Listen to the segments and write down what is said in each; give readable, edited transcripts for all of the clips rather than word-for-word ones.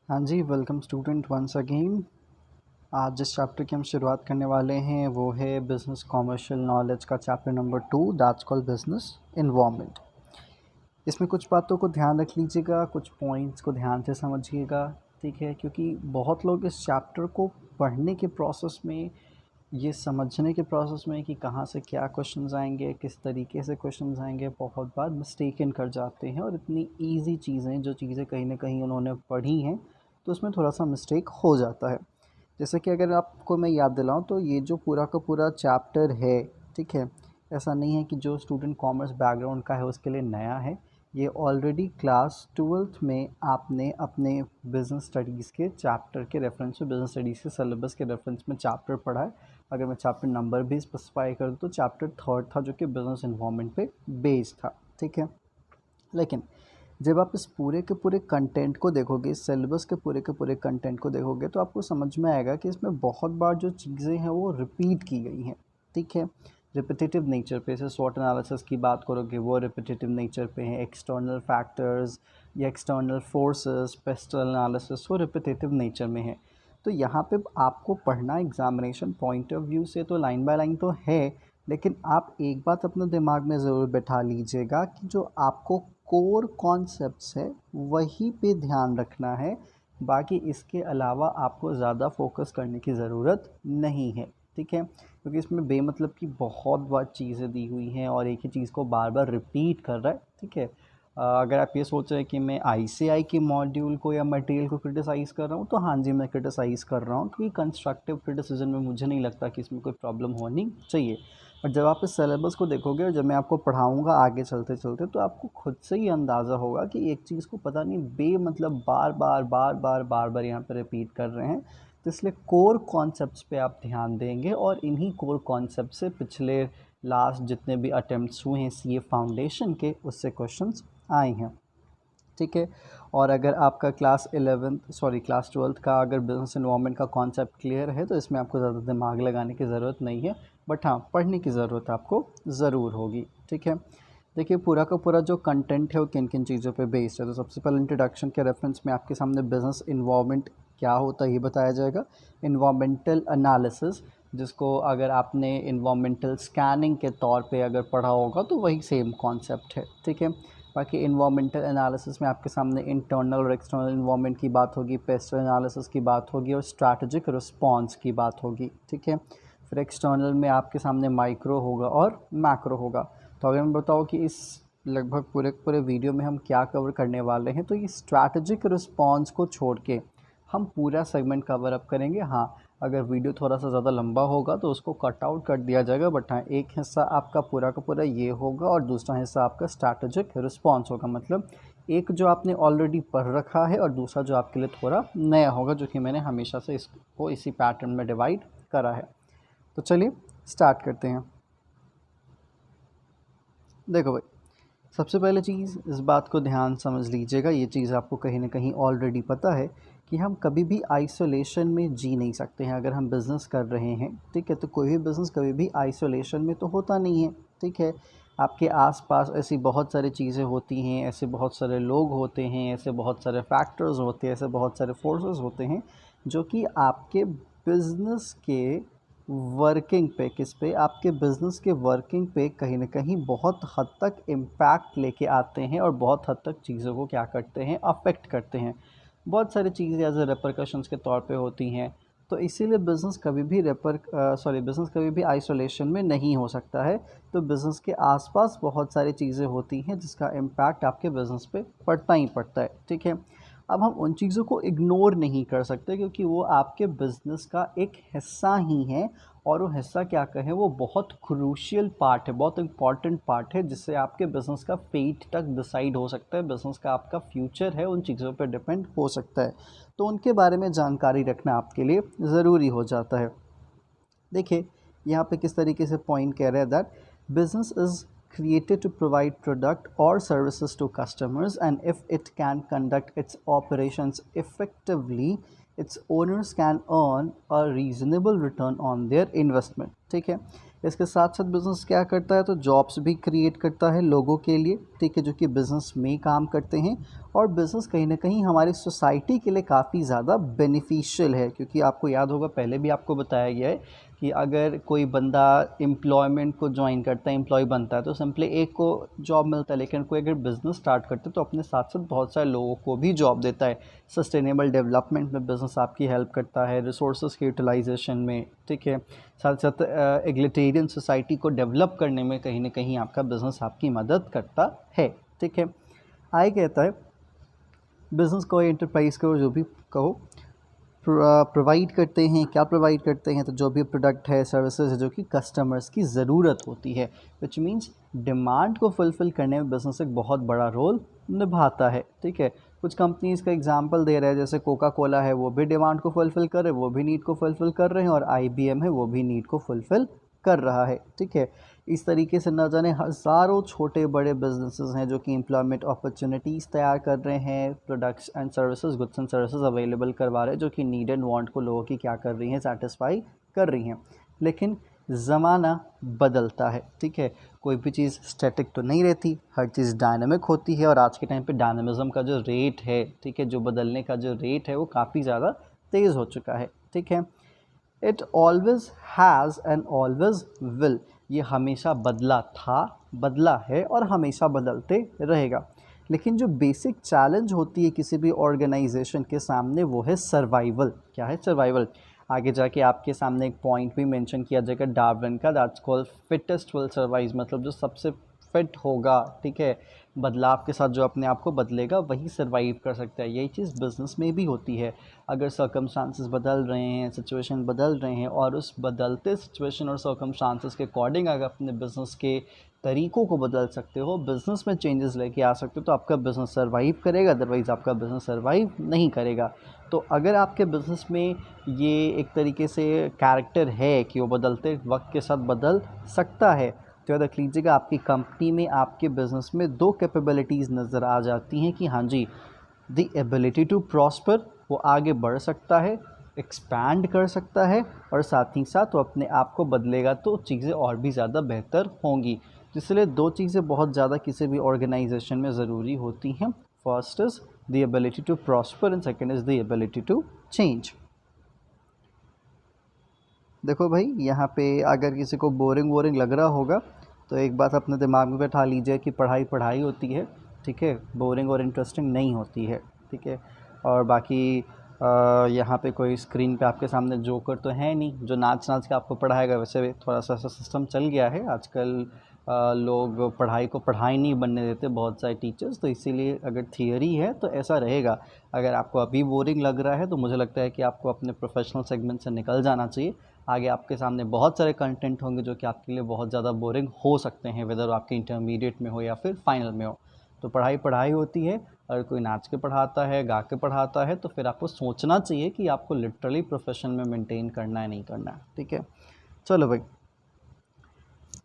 हाँ जी, welcome student once again. आज जिस चैप्टर की हम शुरुआत करने वाले हैं वो है बिज़नेस कॉमर्शियल नॉलेज का chapter number 2, that's called business environment. इसमें कुछ बातों को ध्यान रख लीजिएगा, कुछ पॉइंट्स को ध्यान से समझिएगा, ठीक है? क्योंकि बहुत लोग इस चैप्टर को पढ़ने के प्रोसेस में, ये समझने के प्रोसेस में कि कहाँ से क्या क्वेश्चंस आएंगे, किस तरीके से क्वेश्चंस आएंगे, बहुत बार मिस्टेकन कर जाते हैं और इतनी इजी चीज़ें, जो चीज़ें कहीं ना कहीं उन्होंने पढ़ी हैं, तो उसमें थोड़ा सा मिस्टेक हो जाता है। जैसे कि अगर आपको मैं याद दिलाऊं तो ये जो पूरा का पूरा चैप्टर है, ठीक है, ऐसा नहीं है कि जो स्टूडेंट कॉमर्स बैकग्राउंड का है उसके लिए नया है। ये ऑलरेडी क्लास ट्वेल्थ में आपने अपने बिज़नेस स्टडीज़ के चैप्टर के रेफरेंस में, बिज़नेस स्टडीज़ के सिलेबस के रेफरेंस में चैप्टर पढ़ा है। अगर मैं चैप्टर नंबर भी स्पेसिफाई कर दूँ तो चैप्टर थर्ड था, जो कि बिज़नेस इन्वायरमेंट पे बेस्ड था, ठीक है। लेकिन जब आप इस पूरे के पूरे कंटेंट को देखोगे, इस सिलेबस के पूरे कंटेंट को देखोगे, तो आपको समझ में आएगा कि इसमें बहुत बार जो चीज़ें हैं वो रिपीट की गई हैं, ठीक है। रिपीटेटिव नेचर पे, जैसे स्वॉट एनालिसिस की बात करोगे वो रिपीटेटिव नेचर पे है, एक्सटर्नल फैक्टर्स या एक्सटर्नल फोर्सेस, पेस्टल एनालिसिस, वो रिपीटेटिव नेचर में है। तो यहाँ पे आपको पढ़ना एग्जामिनेशन पॉइंट ऑफ व्यू से तो लाइन बाय लाइन तो है, लेकिन आप एक बात अपने दिमाग में ज़रूर बैठा लीजिएगा कि जो आपको कोर कॉन्सेप्ट्स है वही पे ध्यान रखना है। बाकी इसके अलावा आपको ज़्यादा फोकस करने की ज़रूरत नहीं है, ठीक है। क्योंकि इसमें बेमतलब की बहुत बार चीज़ें दी हुई हैं और एक ही चीज़ को बार बार रिपीट कर रहा है, ठीक है। अगर आप ये सोच रहे हैं कि मैं आईसीआई के मॉड्यूल को या मटेरियल को क्रिटिसाइज़ कर रहा हूँ, तो हाँ जी, मैं क्रिटिसाइज़ कर रहा हूँ, क्योंकि कंस्ट्रक्टिव क्रिटिसिज्म में मुझे नहीं लगता कि इसमें कोई प्रॉब्लम होनी चाहिए। और जब आप इस सिलेबस को देखोगे और जब मैं आपको पढ़ाऊँगा आगे चलते चलते, तो आपको खुद से ही अंदाज़ा होगा कि एक चीज़ को पता नहीं बेमतलब बार बार यहाँ पर रिपीट कर रहे हैं। तो इसलिए कोर कॉन्सेप्ट्स पे आप ध्यान देंगे और इन्हीं कोर कॉन्सेप्ट से पिछले लास्ट जितने भी अटेम्प्ट्स हुए हैं सीए फाउंडेशन के, उससे क्वेश्चंस आए हैं, ठीक है। और अगर आपका क्लास ट्वेल्थ का अगर बिज़नेस इन्वायरमेंट का कॉन्सेप्ट क्लियर है, तो इसमें आपको ज़्यादा दिमाग लगाने की ज़रूरत नहीं है, बट हाँ, पढ़ने की ज़रूरत आपको ज़रूर होगी, ठीक है। देखिए, पूरा का पूरा जो कंटेंट है वो किन किन चीज़ों पे बेस्ड है। तो सबसे पहले इंट्रोडक्शन के रेफरेंस में आपके सामने बिज़नेस इन्वायरमेंट क्या होता है ये बताया जाएगा। इन्वायरमेंटल एनालिसिस, जिसको अगर आपने इन्वायरमेंटल स्कैनिंग के तौर पे अगर पढ़ा होगा तो वही सेम कॉन्सेप्ट है, ठीक है। बाकी इन्वायरमेंटल एनालिसिस में आपके सामने इंटरनल और एक्सटर्नल इन्वायरमेंट की बात होगी, पेस्टल एनालिसिस की बात होगी और स्ट्रैटेजिक रिस्पॉन्स की बात होगी, ठीक है। फिर एक्सटर्नल में आपके सामने माइक्रो होगा और मैक्रो होगा। तो अगर मैं बताऊँ कि इस लगभग पूरे पूरे वीडियो में हम क्या कवर करने वाले हैं, तो ये स्ट्रैटेजिक रिस्पॉन्स को छोड़ के हम पूरा सेगमेंट कवर अप करेंगे। हाँ, अगर वीडियो थोड़ा सा ज़्यादा लंबा होगा तो उसको कट आउट कर दिया जाएगा, बट हाँ, एक हिस्सा आपका पूरा का पूरा ये होगा और दूसरा हिस्सा आपका स्ट्रैटेजिक रिस्पॉन्स होगा। मतलब एक जो आपने ऑलरेडी पढ़ रखा है और दूसरा जो आपके लिए थोड़ा नया होगा, जो कि मैंने हमेशा से इसको इसी पैटर्न में डिवाइड करा है। तो चलिए स्टार्ट करते हैं। देखो भाई, सबसे पहले चीज़ इस बात को ध्यान समझ लीजिएगा, ये चीज़ आपको कहीं ना कहीं ऑलरेडी पता है कि हम कभी भी आइसोलेशन में जी नहीं सकते हैं। अगर हम बिज़नेस कर रहे हैं, ठीक है, तो कोई भी बिज़नेस कभी भी आइसोलेशन में तो होता नहीं है, ठीक है। आपके आसपास ऐसी बहुत सारी चीज़ें होती हैं, ऐसे बहुत सारे लोग होते हैं, ऐसे बहुत सारे फैक्टर्स होते हैं, ऐसे बहुत सारे फोर्सेस होते हैं, जो कि आपके बिज़नेस के वर्किंग पे, किस पे, आपके बिज़नेस के वर्किंग पे कहीं ना कहीं बहुत हद तक इम्पैक्ट लेके आते हैं और बहुत हद तक चीज़ों को क्या करते हैं, अफेक्ट करते हैं। बहुत सारी चीज़ें एज ए रेपरकशंस के तौर पे होती हैं। तो इसीलिए बिज़नेस कभी भी आइसोलेशन में नहीं हो सकता है। तो बिज़नेस के आसपास बहुत सारी चीज़ें होती हैं जिसका इम्पैक्ट आपके बिज़नेस पे पड़ता ही पड़ता है, ठीक है। अब हम उन चीज़ों को इग्नोर नहीं कर सकते, क्योंकि वो आपके बिज़नेस का एक हिस्सा ही है। और वो हिस्सा क्या कहें, वो बहुत क्रूशियल पार्ट है, बहुत इंपॉर्टेंट पार्ट है, जिससे आपके बिज़नेस का फेट तक डिसाइड हो सकता है, बिज़नेस का आपका फ्यूचर है उन चीज़ों पर डिपेंड हो सकता है। तो उनके बारे में जानकारी रखना आपके लिए ज़रूरी हो जाता है। देखिए, यहाँ पे किस तरीके से पॉइंट कह रहे हैं that business is created to provide product or services to customers, and if it can conduct its operations effectively, its owners can earn a reasonable return on their investment, ठीक है। इसके साथ साथ बिज़नेस क्या करता है, तो जॉब्स भी क्रिएट करता है लोगों के लिए, ठीक है, जो कि बिज़नेस में काम करते हैं। और बिज़नेस कहीं ना कहीं हमारी सोसाइटी के लिए काफ़ी ज़्यादा बेनिफिशियल है, क्योंकि आपको याद होगा पहले भी आपको बताया गया है कि अगर कोई बंदा एम्प्लॉयमेंट को ज्वाइन करता है, एम्प्लॉय बनता है, तो सिंपली एक को जॉब मिलता है, लेकिन कोई अगर बिज़नेस स्टार्ट करता है तो अपने साथ साथ बहुत सारे लोगों को भी जॉब देता है। सस्टेनेबल डेवलपमेंट में बिज़नेस आपकी हेल्प करता है, रिसोर्सेज के यूटिलाइजेशन में, ठीक है, साथ साथ एग्लिटेरियन सोसाइटी को डेवलप करने में कहीं ना कहीं आपका बिज़नेस आपकी मदद करता है, ठीक है। आई कहता है बिज़नेस को, एंटरप्राइज को, जो भी कहो, प्रोवाइड करते हैं। क्या प्रोवाइड करते हैं? तो जो भी प्रोडक्ट है, सर्विसेज है, जो कि कस्टमर्स की ज़रूरत होती है, विच मीन्स डिमांड को फुलफ़िल करने में बिज़नेस एक बहुत बड़ा रोल निभाता है, ठीक है। कुछ कंपनीज़ का एग्जांपल दे रहे हैं, जैसे कोका कोला है, वो भी डिमांड को फुलफ़िल कर रहे हैं, वो भी नीड को फुलफ़िल कर रहे हैं, और IBM है, वो भी नीड को फुलफ़िल कर रहा है, ठीक है। इस तरीके से न जाने हज़ारों छोटे बड़े बिजनेसेस हैं जो कि एम्प्लॉयमेंट अपॉर्चुनिटीज़ तैयार कर रहे हैं, products and services, goods and services available करवा रहे हैं, जो कि नीड एंड वांट को लोगों की क्या कर रही हैं, सेटिस्फाई कर रही हैं। लेकिन ज़माना बदलता है, ठीक है। कोई भी चीज़ स्टैटिक तो नहीं रहती, हर चीज़ डायनामिक होती है, और आज के टाइम पे डायनामिज़म का जो रेट है, ठीक है, जो बदलने का जो रेट है, वो काफ़ी ज़्यादा तेज़ हो चुका है, ठीक है। It always has and always will, ये हमेशा बदला था, बदला है, और हमेशा बदलते रहेगा। लेकिन जो बेसिक चैलेंज होती है किसी भी ऑर्गेनाइजेशन के सामने, वो है सर्वाइवल। क्या है? सर्वाइवल। आगे जाके आपके सामने एक पॉइंट भी मेंशन किया जाएगा डार्विन का, that's called fittest will survive, मतलब जो सबसे फिट होगा, ठीक है, बदलाव के साथ जो अपने आप को बदलेगा, वही सर्वाइव कर सकता है। यही चीज़ बिज़नेस में भी होती है। अगर सर्कमस्टांसेस बदल रहे हैं, सिचुएशन बदल रहे हैं, और उस बदलते सिचुएशन और सर्कमस्टांसेस के अकॉर्डिंग अगर अपने बिज़नेस के तरीक़ों को बदल सकते हो, बिज़नेस में चेंजेस लेके आ सकते हो, तो आपका बिज़नेस सर्वाइव करेगा, अदरवाइज़ आपका बिज़नेस सर्वाइव नहीं करेगा। तो अगर आपके बिज़नेस में ये एक तरीके से कैरेक्टर है कि वो बदलते वक्त के साथ बदल सकता है, तो याद रख लीजिएगा आपकी कंपनी में, आपके बिज़नेस में दो कैपेबिलिटीज़ नज़र आ जाती हैं कि हाँ जी, द एबिलिटी टू प्रॉस्पर, वो आगे बढ़ सकता है, एक्सपैंड कर सकता है, और साथ ही साथ वो अपने आप को बदलेगा तो चीज़ें और भी ज़्यादा बेहतर होंगी। तो इसलिए दो चीज़ें बहुत ज़्यादा किसी भी ऑर्गेनाइजेशन में ज़रूरी होती हैं। First is the ability to prosper and second is the ability to change. देखो भाई, यहाँ पे अगर किसी को बोरिंग लग रहा होगा तो एक बात अपने दिमाग में बैठा लीजिए कि पढ़ाई पढ़ाई होती है, ठीक है, बोरिंग और इंटरेस्टिंग नहीं होती है, ठीक है। और बाकी यहाँ पे कोई स्क्रीन पे आपके सामने जोकर तो है नहीं जो नाच के आपको पढ़ाएगा। वैसे भी थोड़ा सा ऐसा सिस्टम चल गया है आजकल, लोग पढ़ाई को पढ़ाई नहीं बनने देते बहुत सारे टीचर्स, तो इसीलिए अगर थियरी है तो ऐसा रहेगा। अगर आपको अभी बोरिंग लग रहा है तो मुझे लगता है कि आपको अपने प्रोफेशनल सेगमेंट से निकल जाना चाहिए। आगे आपके सामने बहुत सारे कंटेंट होंगे जो कि आपके लिए बहुत ज़्यादा बोरिंग हो सकते हैं, वेदर आपके इंटरमीडिएट में हो या फिर फाइनल में हो। तो पढ़ाई पढ़ाई होती है। अगर कोई नाच के पढ़ाता है, गा के पढ़ाता है, तो फिर आपको सोचना चाहिए कि आपको लिटरली प्रोफेशन में मेंटेन करना है नहीं करना है, ठीक है। चलो भाई,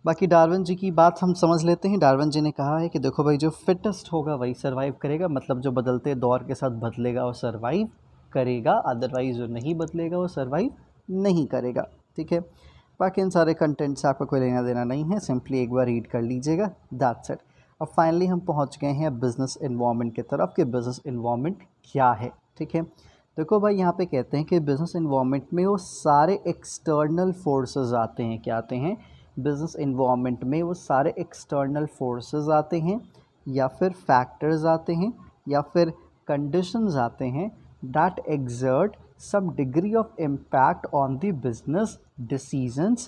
बाकी डार्विन जी की बात हम समझ लेते हैं। डार्विन जी ने कहा है कि देखो भाई, जो फिटेस्ट होगा वही सर्वाइव करेगा, मतलब जो बदलते दौर के साथ बदलेगा और सर्वाइव करेगा, अदरवाइज जो नहीं बदलेगा वो सर्वाइव नहीं करेगा, ठीक है। बाकी इन सारे कंटेंट से आपका कोई लेना देना नहीं है, सिंपली एक बार रीड कर लीजिएगा, दैट्स इट। अब फाइनली हम पहुंच गए हैं बिज़नेस इन्वायरमेंट की तरफ कि बिज़नेस इन्वायरमेंट क्या है, ठीक है। देखो भाई, यहाँ पे कहते हैं कि बिज़नेस इन्वायरमेंट में वो सारे एक्सटर्नल फोर्सेस आते हैं। क्या आते हैं? बिज़नेस इन्वायरमेंट में वो सारे एक्सटर्नल फोर्सेस आते हैं, या फिर फैक्टर्स आते हैं, या फिर कंडीशंस आते हैं that exert some degree of impact on the business decisions,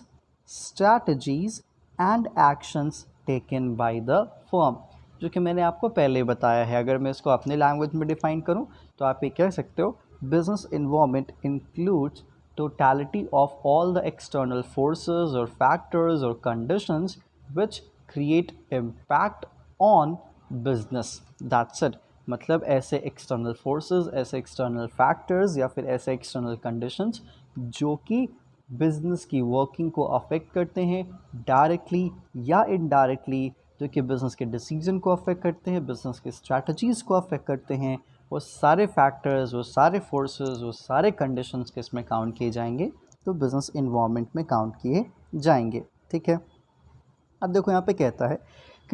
strategies and actions taken by the firm, जो कि मैंने आपको पहले बताया है। अगर मैं इसको अपने लैंग्वेज में डिफ़ाइन करूं तो आप ये कह सकते हो, business environment includes totality of all the external forces or factors or conditions which create impact on business, that's it। मतलब ऐसे एक्सटर्नल फोर्सेस, ऐसे एक्सटर्नल फैक्टर्स या फिर ऐसे एक्सटर्नल कंडीशंस जो कि बिज़नेस की वर्किंग को अफेक्ट करते हैं डायरेक्टली या इनडायरेक्टली, जो कि बिज़नेस के डिसीजन को अफेक्ट करते हैं, बिज़नेस के स्ट्रैटेजीज़ को अफेक्ट करते हैं। वो सारे फैक्टर्स, वो सारे फोर्सेस, वो सारे कंडीशंस किस में काउंट किए जाएंगे? तो बिज़नेस इन्वायरमेंट में काउंट किए जाएंगे, ठीक है। अब देखो यहाँ पे कहता है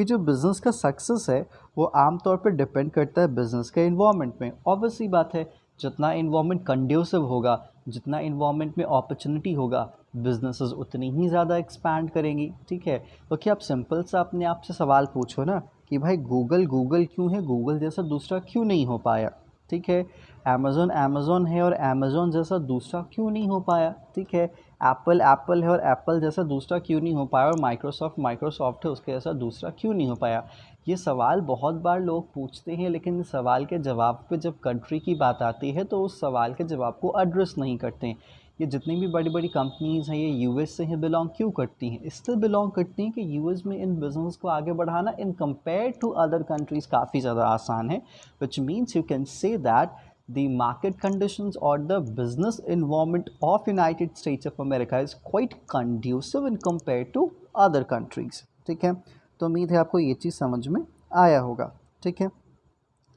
कि जो बिज़नेस का सक्सेस है वो आमतौर पर डिपेंड करता है बिज़नेस के इन्वायरमेंट में। ऑब्वियसली बात है, जितना इन्वायरमेंट कंड्यूसिव होगा, जितना इन्वायरमेंट में अपॉर्चुनिटी होगा, बिजनेसेस उतनी ही ज़्यादा एक्सपैंड करेंगी। ठीक है, तो क्या आप सिंपल सा अपने आप से सवाल पूछो ना कि भाई गूगल गूगल क्यों है, गूगल जैसा दूसरा क्यों नहीं हो पाया। ठीक है, अमेज़ोन अमेज़ोन है और अमेज़ोन जैसा दूसरा क्यों नहीं हो पाया। ठीक है, एप्पल एप्पल है और एप्पल जैसा दूसरा क्यों नहीं हो पाया, और माइक्रोसॉफ्ट माइक्रोसॉफ्ट है उसके जैसा दूसरा क्यों नहीं हो पाया। ये सवाल बहुत बार लोग पूछते हैं, लेकिन इस सवाल के जवाब पे जब कंट्री की बात आती है तो उस सवाल के जवाब को एड्रेस नहीं करते हैं। ये जितनी भी बड़ी बड़ी कंपनीज़ हैं ये यूएस से ही बिलोंग क्यों करती हैं, इसलिए बिलोंग करती हैं कि यूएस में इन बिज़नेस को आगे बढ़ाना in compare to other countries काफ़ी ज़्यादा आसान है, which means you can say that the market conditions or the business environment of United States of America is quite conducive in compared to other countries। ठीक है, तो उम्मीद है आपको ये चीज़ समझ में आया होगा। ठीक है,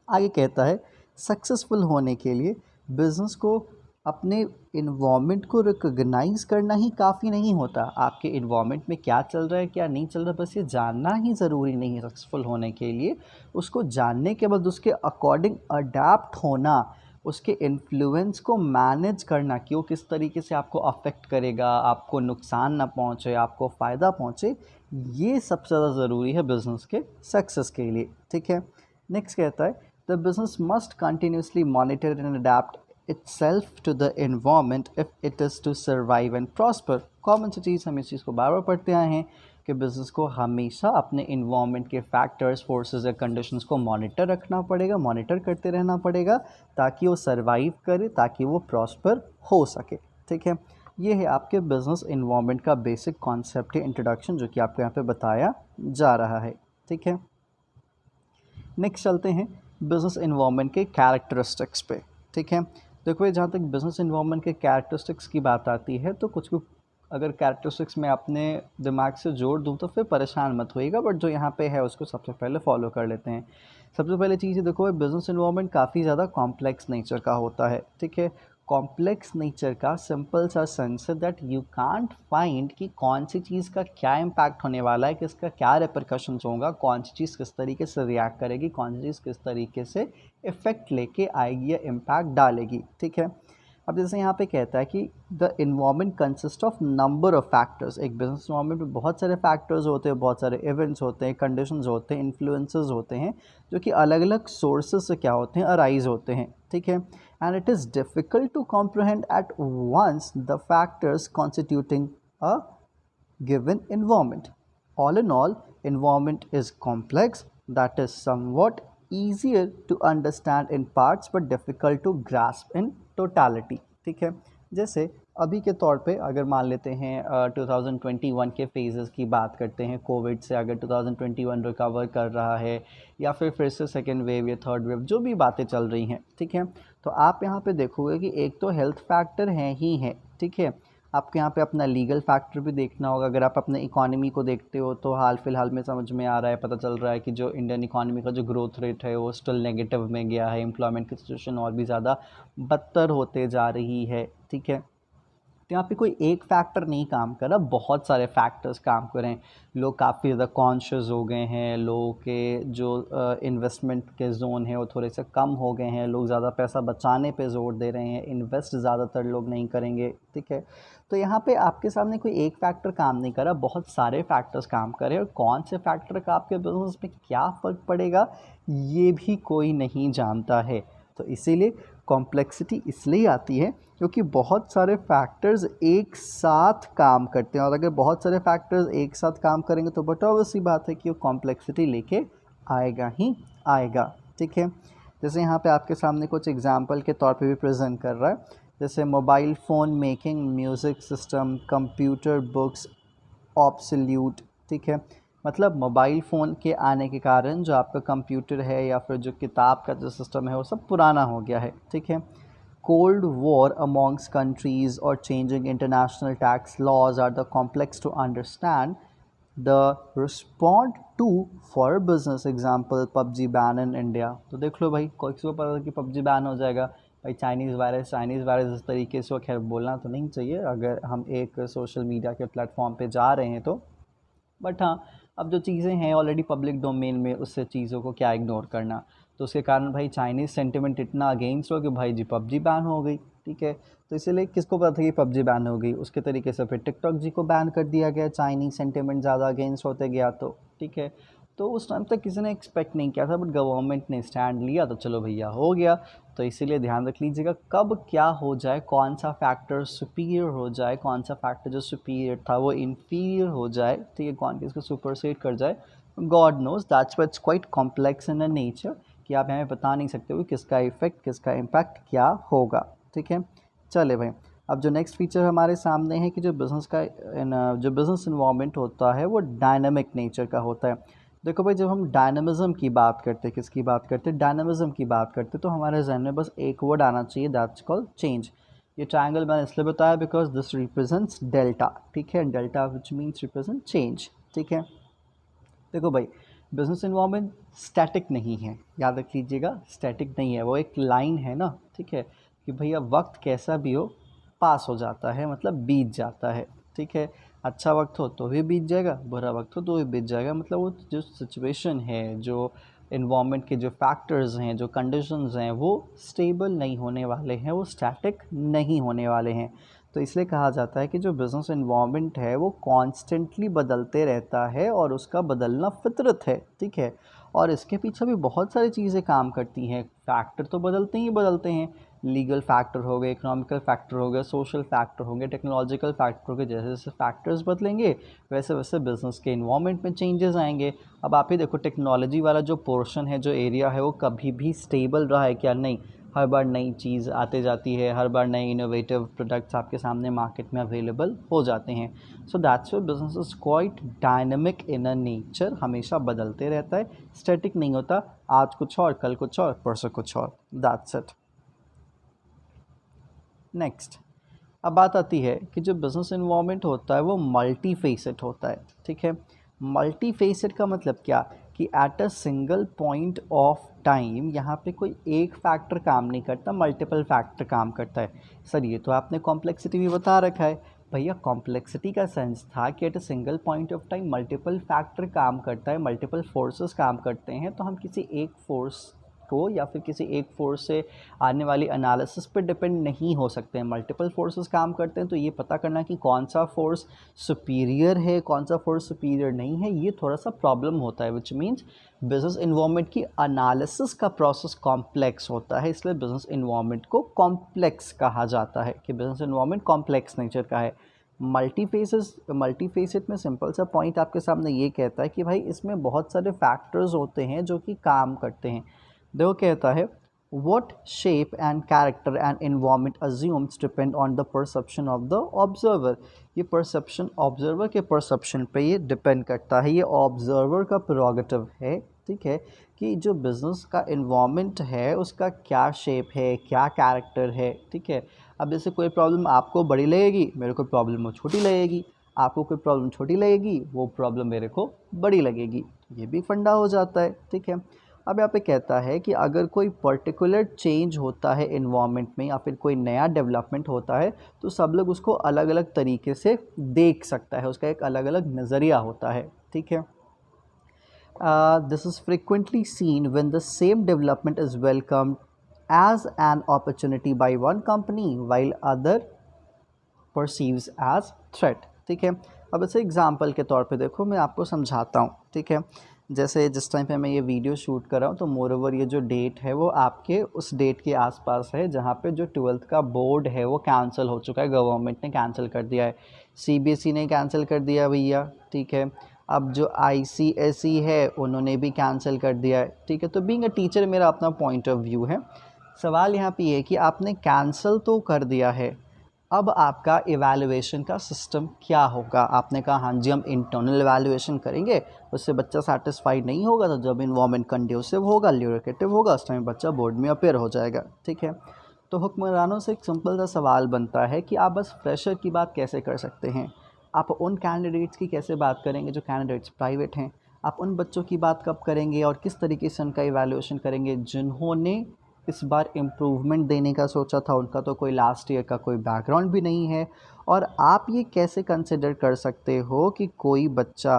आगे कहता है सक्सेसफुल होने के लिए बिज़नेस को अपने इन्वामेंट को रिकॉग्नाइज करना ही काफ़ी नहीं होता। आपके इन्वामेंट में क्या चल रहा है क्या नहीं चल रहा, बस ये जानना ही ज़रूरी नहीं है सक्सेसफुल होने के लिए। उसको जानने के बाद उसके अकॉर्डिंग अडेप्ट होना, उसके इन्फ्लुएंस को मैनेज करना कि वो किस तरीके से आपको अफेक्ट करेगा, आपको नुकसान ना पहुँचे, आपको फ़ायदा पहुँचे, ये सबसे ज़्यादा ज़रूरी है बिज़नेस के सक्सेस के लिए। ठीक है, नेक्स्ट कहता है the business must continuously monitor and adapt itself to the environment if it is to survive and prosper। Common सी चीज़, हम इस चीज़ को बार बार पढ़ते आए हैं कि बिज़नेस को हमेशा अपने इन्वायरमेंट के फैक्टर्स, फोर्सेस या कंडीशंस को मॉनिटर रखना पड़ेगा, मॉनिटर करते रहना पड़ेगा ताकि वो सर्वाइव करे, ताकि वो प्रॉस्पर हो सके। ठीक है, ये है आपके बिज़नेस इन्वायरमेंट का बेसिक कॉन्सेप्ट है, इंट्रोडक्शन, जो कि आपको यहाँ पे बताया जा रहा है। ठीक है, नेक्स्ट चलते हैं बिज़नेस इन्वायरमेंट के कैरेक्टरिस्टिक्स पे। ठीक है, देखो जहाँ तक बिज़नेस इन्वायरमेंट के कैरेक्टरिस्टिक्स की बात आती है तो कुछ अगर कैरेक्टरिस्टिक्स मैं अपने दिमाग से जोड़ दूँ तो फिर परेशान मत होइएगा, बट जो यहाँ पे है उसको सबसे पहले फॉलो कर लेते हैं। सबसे पहले चीज़ देखो, बिज़नेस इन्वायरमेंट काफ़ी ज़्यादा कॉम्प्लेक्स नेचर का होता है। ठीक है, कॉम्प्लेक्स नेचर का सिंपल सा सेंस है दैट यू कांट फाइंड कि कौन सी चीज़ का क्या इम्पैक्ट होने वाला है, किसका क्या रिपरकशंस होगा, कौन सी चीज़ किस तरीके से रिएक्ट करेगी, कौन सी चीज़ किस तरीके से इफ़ेक्ट लेके आएगी या इम्पैक्ट डालेगी। ठीक है, अब जैसे यहाँ पे कहता है कि the environment consist of number of factors. एक बिजनेस इन्वायरमेंट में बहुत सारे फैक्टर्स होते हैं, बहुत सारे इवेंट्स होते हैं, कंडीशंस होते हैं, इन्फ्लुएंसेस होते हैं, जो कि अलग अलग सोर्सेज से क्या होते हैं, अराइज होते हैं। ठीक है, and it is difficult to comprehend at once the factors constituting a given environment। All in all, environment is complex, that is somewhat easier to understand in parts but difficult to grasp in totality। ठीक है, जैसे अभी के तौर पे अगर मान लेते हैं 2021 के फेजेस की बात करते हैं, कोविड से अगर 2021 रिकवर कर रहा है या फिर से सेकेंड वेव या थर्ड वेव, जो भी बातें चल रही हैं। ठीक है, तो आप यहाँ पे देखोगे कि एक तो हेल्थ फैक्टर है ही है। ठीक है, आपको यहाँ पे अपना लीगल फैक्टर भी देखना होगा। अगर आप अपने इकोनॉमी को देखते हो तो हाल फिलहाल में समझ में आ रहा है, पता चल रहा है कि जो इंडियन इकोनॉमी का जो ग्रोथ रेट है वो स्टिल नेगेटिव में गया है, एम्प्लॉयमेंट की सिचुएशन और भी ज़्यादा बदतर होते जा रही है। ठीक है, तो यहाँ पे कोई एक फैक्टर नहीं काम कर रहा, बहुत सारे फैक्टर्स काम कर रहे हैं। लोग काफ़ी ज़्यादा कॉन्शियस हो गए हैं, लोगों के जो इन्वेस्टमेंट के जोन है वो थोड़े से कम हो गए हैं, लोग ज़्यादा पैसा बचाने पे जोर दे रहे हैं, इन्वेस्ट ज़्यादातर लोग नहीं करेंगे। ठीक है, तो यहाँ पे आपके सामने कोई एक फैक्टर काम नहीं कर रहा, बहुत सारे फैक्टर्स काम कर रहे हैं, और कौन से फैक्टर का आपके बिजनेस में क्या फ़र्क पड़ेगा ये भी कोई नहीं जानता है। तो इसीलिए कॉम्प्लेक्सिटी इसलिए आती है क्योंकि बहुत सारे फैक्टर्स एक साथ काम करते हैं, और अगर बहुत सारे फैक्टर्स एक साथ काम करेंगे तो बट ऑब्वियसली बात है कि वो कॉम्प्लेक्सिटी लेके आएगा ही आएगा। ठीक है, जैसे यहाँ पे आपके सामने कुछ एग्जांपल के तौर पे भी प्रेजेंट कर रहा है, जैसे mobile phone making, music system, computer, books absolute. ठीक है, मतलब मोबाइल फ़ोन के आने के कारण जो आपका कंप्यूटर है या फिर जो किताब का जो सिस्टम है वो सब पुराना हो गया है। ठीक है, कोल्ड वॉर अमॉन्ग्स कंट्रीज़ और changing international tax laws are the complex to understand the respond to for business. Example PUBG ban in India. तो देख लो भाई, कोई किसी को पता था कि पबजी बैन हो जाएगा भाई, चाइनीज़ वायरस इस तरीके से, खैर बोलना तो नहीं चाहिए अगर हम एक सोशल मीडिया के प्लेटफॉर्म पे जा रहे हैं तो, बट हाँ अब जो चीज़ें हैं ऑलरेडी पब्लिक डोमेन में, उससे चीज़ों को क्या इग्नोर करना। तो उसके कारण भाई चाइनीज़ सेंटिमेंट इतना अगेंस्ट हो कि भाई जी पबजी बैन हो गई, ठीक है। तो इसीलिए किसको पता था कि पबजी बैन हो गई, उसके तरीके से फिर टिकटॉक जी को बैन कर दिया गया, चाइनीज़ सेंटिमेंट ज़्यादा अगेंस्ट होते गया तो, ठीक है। तो उस टाइम तक किसी ने एक्सपेक्ट नहीं किया था, बट गवर्नमेंट ने स्टैंड लिया तो चलो भैया हो गया। तो इसीलिए ध्यान रख लीजिएगा कब क्या हो जाए, कौन सा फैक्टर सुपीरियर हो जाए, कौन सा फैक्टर जो सुपीरियर था वो इन्फीरियर हो जाए, ठीक है, कौन किसको सुपरसेड कर जाए, God knows. That's why it's quite complex in nature कि आप हमें बता नहीं सकते हो किसका इफेक्ट, किसका इम्पैक्ट क्या होगा, ठीक है। चले भाई, अब जो नेक्स्ट फीचर हमारे सामने है कि जो बिज़नेस का जो बिज़नेस इन्वायरमेंट होता है वो डायनामिक नेचर का होता है। देखो भाई, जब हम डायनामिज़म की बात करते हैं, किसकी बात करते हैं, डायनामिज़म की बात करते हैं, तो हमारे जहन में बस एक वर्ड आना चाहिए, दैट्स कॉल्ड चेंज। ये ट्रायंगल मैंने इसलिए बताया बिकॉज दिस रिप्रेजेंट्स डेल्टा, ठीक है, delta which means represent change, ठीक है। देखो भाई, बिजनेस इन्वायरमेंट स्टैटिक नहीं है, याद रख लीजिएगा, स्टैटिक नहीं है, वो एक लाइन है ना, ठीक है, कि भैया वक्त कैसा भी हो पास हो जाता है, मतलब बीत जाता है, ठीक है। अच्छा वक्त हो तो भी बीत जाएगा, बुरा वक्त हो तो भी बीत जाएगा, मतलब वो जो सिचुएशन है, जो इन्वायरमेंट के जो फैक्टर्स हैं, जो कंडीशंस हैं, वो स्टेबल नहीं होने वाले हैं, वो स्टैटिक नहीं होने वाले हैं। तो इसलिए कहा जाता है कि जो बिज़नेस इन्वायरमेंट है वो कॉन्स्टेंटली बदलते रहता है और उसका बदलना फितरत है, ठीक है। और इसके पीछे भी बहुत सारी चीज़ें काम करती हैं, फैक्टर तो बदलते ही बदलते हैं, लीगल फैक्टर हो गए, इकोनॉमिकल फैक्टर हो गए, सोशल फैक्टर होंगे, टेक्नोलॉजिकल फैक्टर हो गए, जैसे जैसे फैक्टर्स बदलेंगे वैसे वैसे बिज़नेस के इन्वायरमेंट में चेंजेस आएंगे। अब आप ही देखो, टेक्नोलॉजी वाला जो पोर्शन है, जो एरिया है, वो कभी भी स्टेबल रहा है क्या? नहीं, हर बार नई चीज़ आते जाती है, हर बार नए इनोवेटिव प्रोडक्ट्स आपके सामने मार्केट में अवेलेबल हो जाते हैं। So that's why business is quite dynamic in a nature, हमेशा बदलते रहता है, स्टैटिक नहीं होता, आज कुछ और, कल कुछ और, परसों कुछ और, दैट्स इट। नेक्स्ट, अब बात आती है कि जो बिज़नेस इन्वायरमेंट होता है वो मल्टी फेसेट होता है, ठीक है। मल्टी फेसेट का मतलब क्या, कि at a single point of time यहाँ पे कोई एक फैक्टर काम नहीं करता, मल्टीपल फैक्टर काम करता है। सर ये तो आपने कॉम्प्लेक्सिटी भी बता रखा है। भैया कॉम्प्लेक्सिटी का सेंस था कि at a single point of time multiple factor काम करता है, मल्टीपल फोर्सेस काम करते हैं, तो हम किसी एक फोर्स को या फिर किसी एक फोर्स से आने वाली एनालिसिस पे डिपेंड नहीं हो सकते हैं। मल्टीपल फोर्सेस काम करते हैं, तो ये पता करना कि कौन सा फोर्स सुपीरियर है, कौन सा फोर्स सुपीरियर नहीं है, ये थोड़ा सा प्रॉब्लम होता है, विच मीन्स बिजनेस इन्वायरमेंट की एनालिसिस का प्रोसेस कॉम्प्लेक्स होता है, इसलिए बिजनेस इन्वायरमेंट को कॉम्प्लेक्स कहा जाता है, कि बिजनेस इन्वायरमेंट कॉम्प्लेक्स नेचर का है। मल्टी फेसेट में सिंपल सा पॉइंट आपके सामने ये कहता है कि भाई इसमें बहुत सारे फैक्टर्स होते हैं जो कि काम करते हैं। देखो कहता है, what shape and character and environment assumes depend on the perception of the observer। ये परसेप्शन ऑब्जर्वर के परसेप्शन पे ये डिपेंड करता है, ये ऑब्जर्वर का प्रोगेटिव है, ठीक है, कि जो बिज़नेस का इन्वायरमेंट है उसका क्या शेप है, क्या कैरेक्टर है, ठीक है। अब जैसे कोई प्रॉब्लम आपको बड़ी लगेगी, मेरे को प्रॉब्लम वो छोटी लगेगी, आपको कोई प्रॉब्लम छोटी लगेगी, वो प्रॉब्लम मेरे को बड़ी लगेगी, ये भी फंडा हो जाता है, ठीक है। अब यहाँ पे कहता है कि अगर कोई पर्टिकुलर चेंज होता है इन्वायरमेंट में या फिर कोई नया डेवलपमेंट होता है, तो सब लोग उसको अलग अलग तरीके से देख सकता है, उसका एक अलग अलग नज़रिया होता है, ठीक है। This is frequently seen when the same development is welcomed as an opportunity by one company while other perceives as threat, ठीक है। अब इसे एग्जांपल के तौर पे देखो, मैं आपको समझाता हूँ, ठीक है। जैसे जिस टाइम पे मैं ये वीडियो शूट कर रहा हूँ, तो मोर ओवर ये जो डेट है वो आपके उस डेट के आसपास है जहाँ पे जो 12th का बोर्ड है वो कैंसिल हो चुका है, गवर्नमेंट ने कैंसिल कर दिया है, सीबीएसई ने कैंसिल कर दिया भैया, ठीक है। अब जो आईसीएसई है उन्होंने भी कैंसिल कर दिया है, ठीक है। तो बीइंग अ टीचर मेरा अपना पॉइंट ऑफ व्यू है। सवाल यहाँ पे ये है कि आपने कैंसिल तो कर दिया है, अब आपका इवैल्यूएशन का सिस्टम क्या होगा। आपने कहा हाँ जी हम इंटरनल इवैल्यूएशन करेंगे, उससे बच्चा सेटिस्फाइड नहीं होगा, तो जब इन्वायरमेंट कंड्यूसिव होगा, ल्यूरिकेटिव होगा, उस टाइम बच्चा बोर्ड में अपेयर हो जाएगा, ठीक है। तो हुक्मरानों से एक सिंपल सा सवाल बनता है कि आप बस फ्रेशर की बात कैसे कर सकते हैं, आप उन कैंडिडेट्स की कैसे बात करेंगे जो कैंडिडेट्स प्राइवेट हैं, आप उन बच्चों की बात कब करेंगे और किस तरीके से उनका इवैल्यूएशन करेंगे जिन्होंने इस बार इम्प्रूवमेंट देने का सोचा था, उनका तो कोई लास्ट ईयर का कोई बैकग्राउंड भी नहीं है। और आप ये कैसे कंसिडर कर सकते हो कि कोई बच्चा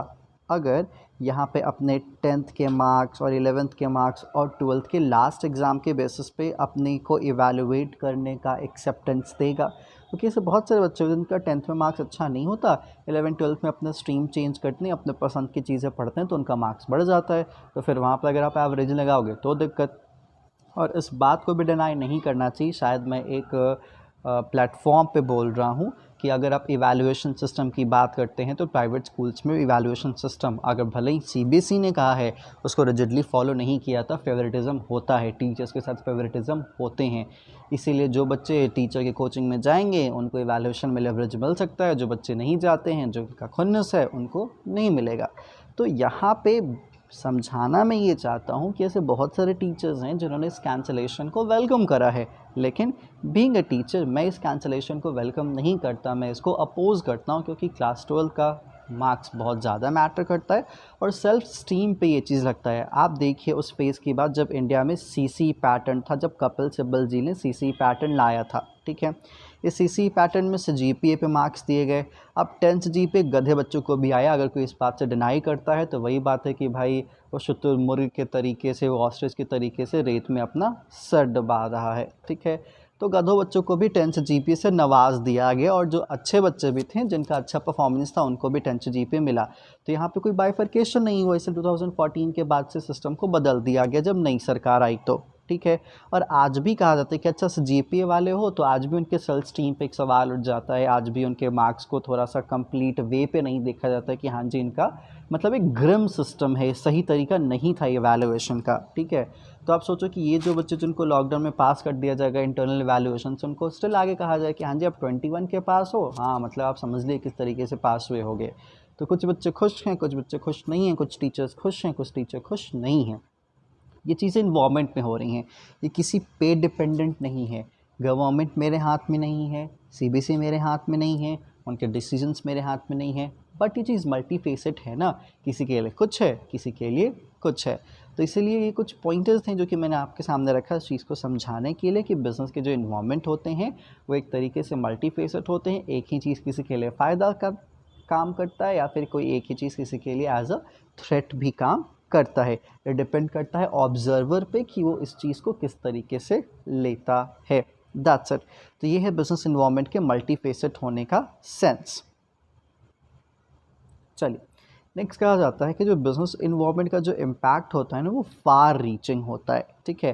अगर यहाँ पे अपने 10th के मार्क्स और 11th के मार्क्स और 12th के लास्ट एग्ज़ाम के बेसिस पे अपने को इवैल्यूएट करने का एक्सेप्टेंस देगा। क्योंकि ऐसे बहुत सारे बच्चे जिनका 10th में मार्क्स अच्छा नहीं होता, 11 12 में अपना स्ट्रीम चेंज करते हैं, अपने पसंद की चीज़ें पढ़ते हैं तो उनका मार्क्स बढ़ जाता है। तो फिर वहाँ पर अगर आप एवरेज लगाओगे तो दिक्कत। और इस बात को भी डिनाई नहीं करना चाहिए, शायद मैं एक प्लेटफॉर्म पे बोल रहा हूँ कि अगर आप इवैल्यूएशन सिस्टम की बात करते हैं तो प्राइवेट स्कूल्स में इवैल्यूएशन सिस्टम अगर भले ही सीबीएसई ने कहा है उसको रिजिडली फॉलो नहीं किया था, फेवरेटिज़म होता है, टीचर्स के साथ फेवरेटिज़म होते हैं। इसीलिए जो बच्चे टीचर के कोचिंग में जाएंगे उनको इवैल्यूएशन में लेवरेज मिल सकता है, जो बच्चे नहीं जाते हैं, जो उनका खुन्नस है, उनको नहीं मिलेगा। तो यहाँ पे समझाना मैं ये चाहता हूँ कि ऐसे बहुत सारे टीचर्स हैं जिन्होंने इस कैंसलेशन को वेलकम करा है, लेकिन बीइंग अ टीचर मैं इस कैंसलेशन को वेलकम नहीं करता, मैं इसको अपोज करता हूँ, क्योंकि क्लास 12 का मार्क्स बहुत ज़्यादा मैटर करता है और सेल्फ स्टीम पे ये चीज़ लगता है। आप देखिए उस फेज़ की बात जब इंडिया में सीसी पैटर्न था, जब कपिल सिब्बल जी ने सीसी पैटर्न लाया था, ठीक है। इस सीसी पैटर्न में से जीपीए पे मार्क्स दिए गए। अब 10th जीपीए गधे बच्चों को भी आया। अगर कोई इस बात से डिनाई करता है तो वही बात है कि भाई वो शुतुरमुर्ग के तरीके से, वो ऑस्ट्रिच के तरीके से रेत में अपना सर डुबा रहा है, ठीक है। तो गधों बच्चों को भी 10th जीपीए से नवाज दिया गया और जो अच्छे बच्चे भी थे जिनका अच्छा परफॉर्मेंस था उनको भी 10th जीपीए मिला। तो यहाँ पे कोई बाइफर्केशन नहीं हुआ। इसे 2014 के बाद से सिस्टम को बदल दिया गया जब नई सरकार आई तो, ठीक है। और आज भी कहा जाता है कि अच्छा जीपीए वाले हो तो आज भी उनके सेल्फ स्टीम पे एक सवाल उठ जाता है, आज भी उनके मार्क्स को थोड़ा सा कंप्लीट वे पे नहीं देखा जाता है कि हाँ जी इनका मतलब एक ग्रिम सिस्टम है, सही तरीका नहीं था इवैल्यूएशन का, ठीक है। तो आप सोचो कि ये जो बच्चे जिनको लॉकडाउन में पास कर दिया जाएगा इंटरनल इवैल्यूएशन से, उनको स्टिल आगे कहा जाए कि हाँ जी आप 21 के पास हो, हाँ मतलब आप समझ लिए किस तरीके से पास हुए होगे। तो कुछ बच्चे खुश हैं, कुछ बच्चे खुश नहीं हैं, कुछ टीचर्स खुश हैं, कुछ टीचर खुश नहीं हैं। ये चीज़ें इन्वायरमेंट में हो रही हैं, ये किसी पे डिपेंडेंट नहीं है। गवर्नमेंट मेरे हाथ में नहीं है, सीबीएसई मेरे हाथ में नहीं है, उनके डिसीजंस मेरे हाथ में नहीं है, बट ये चीज़ मल्टी फेसेट है ना, किसी के लिए कुछ है, किसी के लिए कुछ है। तो इसीलिए ये कुछ पॉइंटर्स थे जो कि मैंने आपके सामने रखा इस चीज़ को समझाने के लिए कि बिज़नेस के जो इन्वायरमेंट होते हैं वो एक तरीके से मल्टी फेसेट होते हैं। एक ही चीज़ किसी के लिए फ़ायदा का काम करता है या फिर कोई एक ही चीज़ किसी के लिए एज अ थ्रेट भी काम करता है। ये डिपेंड करता है ऑब्जर्वर पे कि वो इस चीज़ को किस तरीके से लेता है। That's it. तो ये है बिजनेस इन्वायरमेंट के मल्टी फेसेट होने का सेंस। चलिए नेक्स्ट कहा जाता है कि जो बिज़नेस इन्वायरमेंट का जो इम्पैक्ट होता है ना वो फार रीचिंग होता है, ठीक है।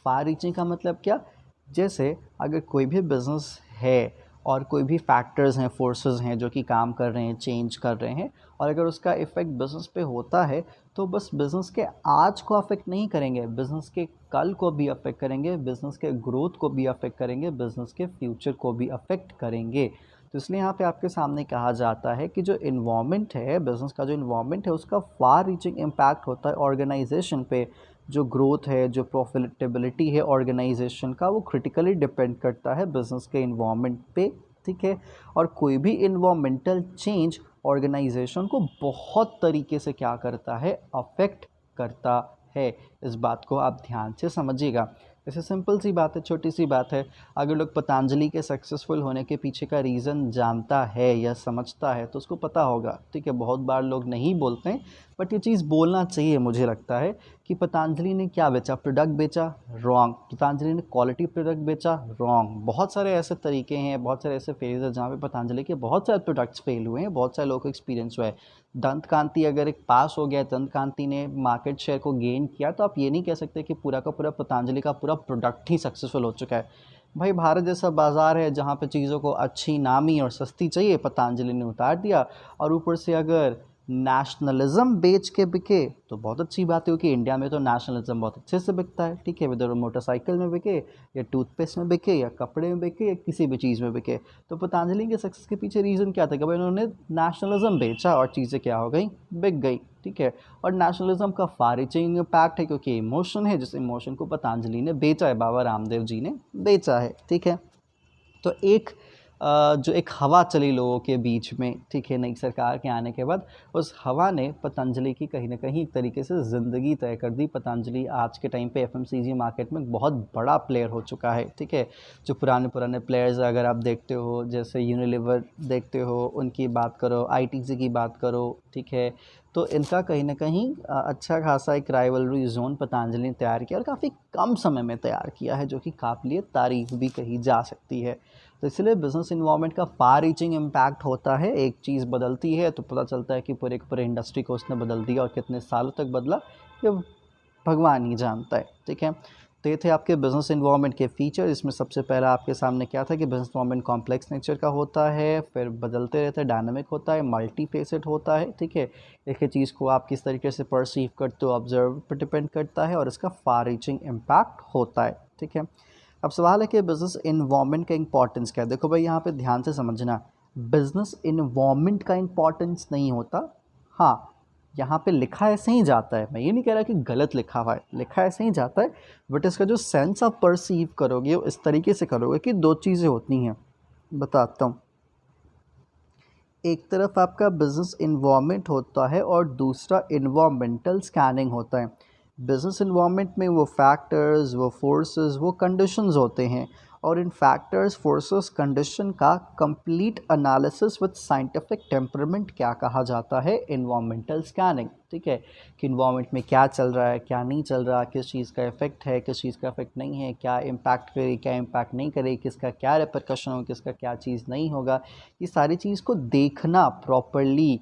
फार रीचिंग का मतलब क्या, जैसे अगर कोई भी बिज़नेस है और कोई भी फैक्टर्स हैं, फोर्सेस हैं जो कि काम कर रहे हैं, चेंज कर रहे हैं, और अगर उसका इफ़ेक्ट बिज़नेस पे होता है तो बस बिज़नेस के आज को अफेक्ट नहीं करेंगे, बिज़नेस के कल को भी अफेक्ट करेंगे, बिज़नेस के ग्रोथ को भी अफेक्ट करेंगे, बिज़नेस के फ्यूचर को भी अफेक्ट करेंगे। तो इसलिए यहाँ पे आपके सामने कहा जाता है कि जो इन्वायरमेंट है, बिज़नेस का जो इन्वायरमेंट है उसका फार रीचिंग इम्पैक्ट होता है ऑर्गेनाइजेशन पे। जो ग्रोथ है, जो प्रॉफिटेबिलिटी है ऑर्गेनाइजेशन का, वो क्रिटिकली डिपेंड करता है बिज़नेस के इन्वायरमेंट पे, ठीक है। और कोई भी इन्वायरमेंटल चेंज ऑर्गेनाइजेशन को बहुत तरीके से क्या करता है, अफेक्ट करता है। इस बात को आप ध्यान से समझिएगा। ऐसे सिंपल सी बात है, छोटी सी बात है। अगर लोग पतंजलि के सक्सेसफुल होने के पीछे का रीज़न जानता है या समझता है तो उसको पता होगा, ठीक है। बहुत बार लोग नहीं बोलते हैं बट ये चीज़ बोलना चाहिए, मुझे लगता है कि पतंजलि ने क्या बेचा, प्रोडक्ट बेचा, रॉन्ग। पतंजलि ने क्वालिटी प्रोडक्ट बेचा, रॉन्ग। बहुत सारे ऐसे तरीके हैं, बहुत सारे ऐसे फेज है जहाँ पे पतंजलि के बहुत सारे प्रोडक्ट्स फेल हुए हैं, बहुत सारे लोगों को एक्सपीरियंस हुआ है। दंत कांति अगर एक पास हो गया, दंत कांति ने मार्केट शेयर को गेन किया, तो आप ये नहीं कह सकते कि पूरा का पूरा पतंजलि का पूरा प्रोडक्ट ही सक्सेसफुल हो चुका है। भाई भारत जैसा बाज़ार है जहाँ पे चीज़ों को अच्छी, नामी और सस्ती चाहिए, पतंजलि ने उतार दिया। और ऊपर से अगर नेशनलिज्म बेच के बिके तो बहुत अच्छी बात है, क्योंकि इंडिया में तो नेशनलिज्म बहुत अच्छे से बिकता है, ठीक है। विदर मोटरसाइकिल में बिके या टूथपेस्ट में बिके या कपड़े में बिके या किसी भी चीज़ में बिके। तो पतंजलि के सक्सेस के पीछे रीज़न क्या था कि भाई उन्होंने नेशनलिज्म बेचा और चीज़ें क्या हो गई, बिक गई, ठीक है। और नेशनलिज्म का फार रीचिंग इम्पैक्ट है क्योंकि इमोशन है, जिस इमोशन को पतंजलि ने बेचा है, बाबा रामदेव जी ने बेचा है, ठीक है। तो एक जो एक हवा चली लोगों के बीच में, ठीक है, नई सरकार के आने के बाद उस हवा ने पतंजलि की कहीं ना कहीं एक तरीके से ज़िंदगी तय कर दी। पतंजलि आज के टाइम पे एफएमसीजी मार्केट में बहुत बड़ा प्लेयर हो चुका है, ठीक है। जो पुराने पुराने प्लेयर्स अगर आप देखते हो, जैसे यूनिलीवर देखते हो, उनकी बात करो, आईटीसी की बात करो, ठीक है, तो इनका कहीं ना कहीं अच्छा खासा एक राइवलरी जोन पतंजलि ने तैयार किया और काफ़ी कम समय में तैयार किया है, जो कि काबिलियत तारीफ भी कही जा सकती है। तो इसलिए बिजनेस इन्वायरमेंट का फार रीचिंग इम्पैक्ट होता है। एक चीज़ बदलती है तो पता चलता है कि पूरे पूरे इंडस्ट्री को उसने बदल दिया, और कितने सालों तक बदला ये भगवान ही जानता है, ठीक है। तो ये थे आपके बिजनेस इन्वायरमेंट के फीचर। इसमें सबसे पहला आपके सामने क्या था कि बिजनेस इन्वायरमेंट कॉम्प्लेक्स नेचर का होता है, फिर बदलते रहता है, डायनामिक होता है, मल्टी फेसेट होता है, ठीक है। एक ही चीज़ को आप किस तरीके से परसीव करते हो, ऑब्जर्व पर डिपेंड करता है, और इसका फार रीचिंग इम्पैक्ट होता है, ठीक है। अब सवाल है कि बिज़नेस इन्वायरमेंट का इंपॉर्टेंस क्या है। देखो भाई, यहाँ पे ध्यान से समझना, बिज़नेस इन्वायरमेंट का इंपॉर्टेंस नहीं होता। हाँ, यहाँ पे लिखा ऐसे ही जाता है, मैं ये नहीं कह रहा कि गलत लिखा हुआ है, लिखा ऐसे ही जाता है, बट इसका जो सेंस आप परसीव करोगे वो इस तरीके से करोगे कि दो चीज़ें होती हैं। बताता हूँ। एक तरफ आपका बिजनेस इन्वायरमेंट होता है और दूसरा इन्वायरमेंटल स्कैनिंग होता है। बिजनेस इन्वायरमेंट में वो फैक्टर्स, वो फोर्सेस, वो कंडीशंस होते हैं, और इन फैक्टर्स, फोर्सेस, कंडीशन का complete analysis with scientific temperament क्या कहा जाता है, इन्वायरमेंटल स्कैनिंग, ठीक है। कि इन्वायरमेंट में क्या चल रहा है, क्या नहीं चल रहा, किस चीज़ का इफेक्ट है, किस चीज़ का इफेक्ट नहीं है, क्या इम्पैक्ट करे, क्या इम्पैक्ट नहीं करे, किसका क्या रिपरकशन हो, किसका क्या चीज़ नहीं होगा, ये सारी चीज़ को देखना प्रॉपरली,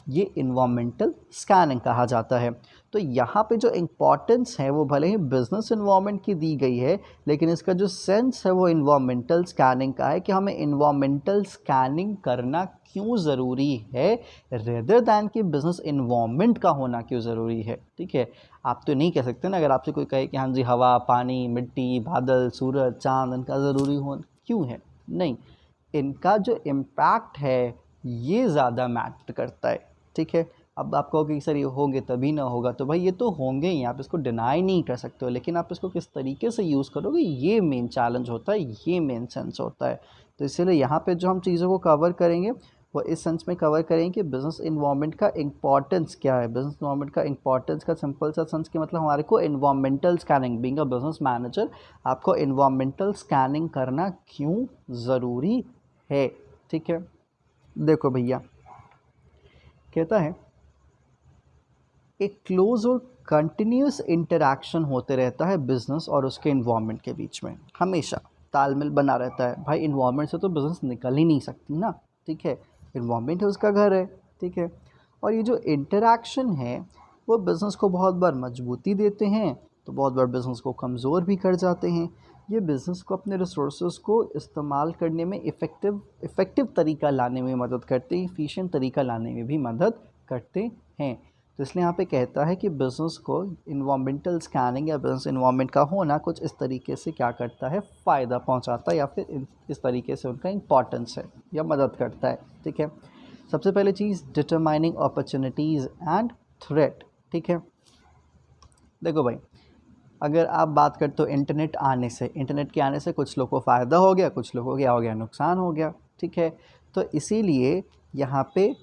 ये इन्वायरमेंटल स्कैनिंग कहा जाता है। तो यहाँ पे जो इम्पॉर्टेंस है वो भले ही बिजनेस इन्वायरमेंट की दी गई है, लेकिन इसका जो सेंस है वो इन्वायरमेंटल स्कैनिंग का है, कि हमें इन्वायरमेंटल स्कैनिंग करना क्यों ज़रूरी है, रेदर दैन कि बिजनेस इन्वायरमेंट का होना क्यों ज़रूरी है, ठीक है। आप तो नहीं कह सकते ना, अगर आपसे कोई कहे कि हाँ जी हवा, पानी, मिट्टी, बादल, सूरज, चांद, इनका ज़रूरी हो क्यों है, नहीं, इनका जो इम्पैक्ट है ये ज़्यादा मैटर करता है, ठीक है। अब आप कहोगे कि सर ये होंगे तभी ना होगा, तो भाई ये तो होंगे ही, आप इसको डिनाई नहीं कर सकते हो, लेकिन आप इसको किस तरीके से यूज़ करोगे ये मेन चैलेंज होता है, ये मेन सेंस होता है। तो इसीलिए यहाँ पे जो हम चीज़ों को कवर करेंगे वो इस सेंस में कवर करेंगे कि बिज़नेस इन्वायरमेंट का इंपॉर्टेंस क्या है। बिज़नेस इन्वायरमेंट का इंपॉर्टेंस का सिंपल सा सेंस कि मतलब हमारे को environmental scanning, being a business manager, आपको इन्वायरमेंटल स्कैनिंग करना क्यों ज़रूरी है, ठीक है। देखो भैया, कहता है एक क्लोज और कंटिन्यूस इंटरेक्शन होते रहता है बिजनेस और उसके इन्वायरमेंट के बीच में, हमेशा तालमेल बना रहता है। भाई इन्वायरमेंट से तो बिजनेस निकल ही नहीं सकती ना, ठीक है। इन्वायरमेंट है उसका घर है, ठीक है। और ये जो इंटरेक्शन है वो बिज़नेस को बहुत बार मजबूती देते हैं, तो बहुत बार बिज़नेस को कमज़ोर भी कर जाते हैं। ये बिज़नेस को अपने रिसोर्सेज को इस्तेमाल करने में इफ़ेक्टिव तरीका लाने में मदद करते हैं, एफिशिएंट तरीका लाने में भी मदद करते हैं। तो इसलिए यहाँ पे कहता है कि बिज़नेस को इन्वायरमेंटल स्कैनिंग या बिज़नेस इन्वायरमेंट का होना कुछ इस तरीके से क्या करता है, फ़ायदा पहुँचाता है, या फिर इस तरीके से उनका इम्पॉर्टेंस है या मदद करता है, ठीक है। सबसे पहले चीज़, डिटरमाइनिंग अपॉर्चुनिटीज़ एंड थ्रेट, ठीक है। देखो भाई, अगर आप बात करते हो इंटरनेट आने से, इंटरनेट के आने से कुछ लोगों को फ़ायदा हो गया, कुछ लोगों को क्या हो गया, नुकसान हो गया, ठीक है। तो इसीलिए यहाँ पे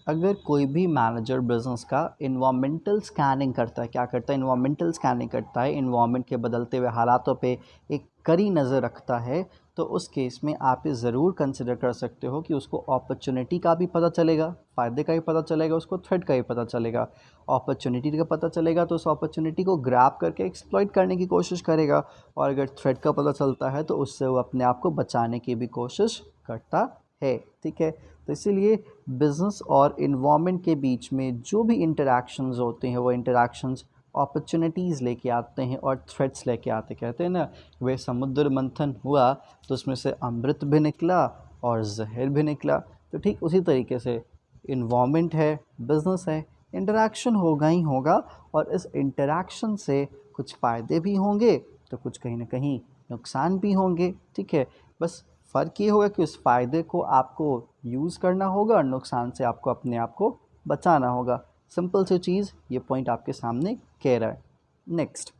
अगर कोई भी मैनेजर बिजनेस का इन्वामेंटल स्कैनिंग करता है, क्या करता है, इन्वामेंटल स्कैनिंग करता है, इन्वामेंट के बदलते हुए हालातों पे एक कड़ी नज़र रखता है, तो उस केस में आप ये ज़रूर कंसिडर कर सकते हो कि उसको अपॉर्चुनिटी का भी पता चलेगा, फ़ायदे का भी पता चलेगा, उसको थ्रेट का भी पता चलेगा। अपॉर्चुनिटी का पता चलेगा तो उस अपॉर्चुनिटी को ग्रैब करके एक्सप्लॉइट करने की कोशिश करेगा, और अगर थ्रेट का पता चलता है तो उससे वो अपने आप को बचाने की भी कोशिश करता है, ठीक है। तो इसीलिए बिज़नेस और इन्वायरमेंट के बीच में जो भी इंटरेक्शंस होते हैं वो इंटरेक्शंस अपॉर्चुनिटीज़ लेके आते हैं और थ्रेट्स लेके आते। कहते हैं ना, वे समुद्र मंथन हुआ तो उसमें से अमृत भी निकला और जहर भी निकला। तो ठीक उसी तरीके से इन्वायरमेंट है, बिज़नेस है, इंटरेक्शन होगा ही होगा, और इस इंटरेक्शन से कुछ फ़ायदे भी होंगे तो कुछ कहीं ना कहीं नुकसान भी होंगे, ठीक है। बस फ़र्क ये होगा कि उस फ़ायदे को आपको यूज़ करना होगा और नुकसान से आपको अपने आप को बचाना होगा। सिंपल सी चीज़, ये पॉइंट आपके सामने कह रहा है। Next,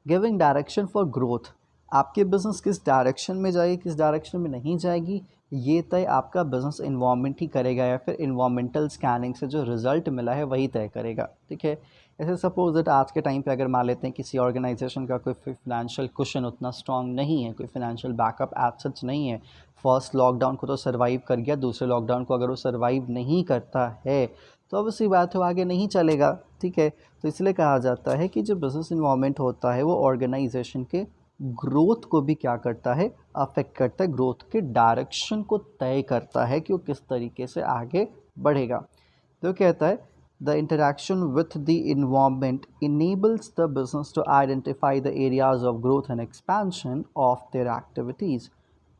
giving direction for growth आपके बिज़नेस किस डायरेक्शन में जाएगी, किस डायरेक्शन में नहीं जाएगी, ये तय आपका बिज़नेस इन्वायरमेंट ही करेगा, या फिर इन्वायरमेंटल स्कैनिंग से जो रिज़ल्ट मिला है वही तय करेगा। ठीक है, ऐसे सपोज दैट आज के टाइम पे अगर मान लेते हैं किसी ऑर्गेनाइजेशन का कोई फिनेंशियल कुशन उतना स्ट्रांग नहीं है, कोई फिनेंशियल बैकअप एज सच नहीं है, फर्स्ट लॉकडाउन को तो सर्वाइव कर गया, दूसरे लॉकडाउन को अगर वो सर्वाइव नहीं करता है तो ऑब्वियसली बात है वो आगे नहीं चलेगा। ठीक है, तो इसलिए कहा जाता है कि जो बिज़नेस इन्वायरमेंट होता है वो ऑर्गेनाइजेशन के ग्रोथ को भी क्या करता है, अफेक्ट करता है, ग्रोथ के डायरेक्शन को तय करता है कि वो किस तरीके से आगे बढ़ेगा। तो कहता है the interaction with the environment enables the business to identify the areas of growth and expansion of their activities.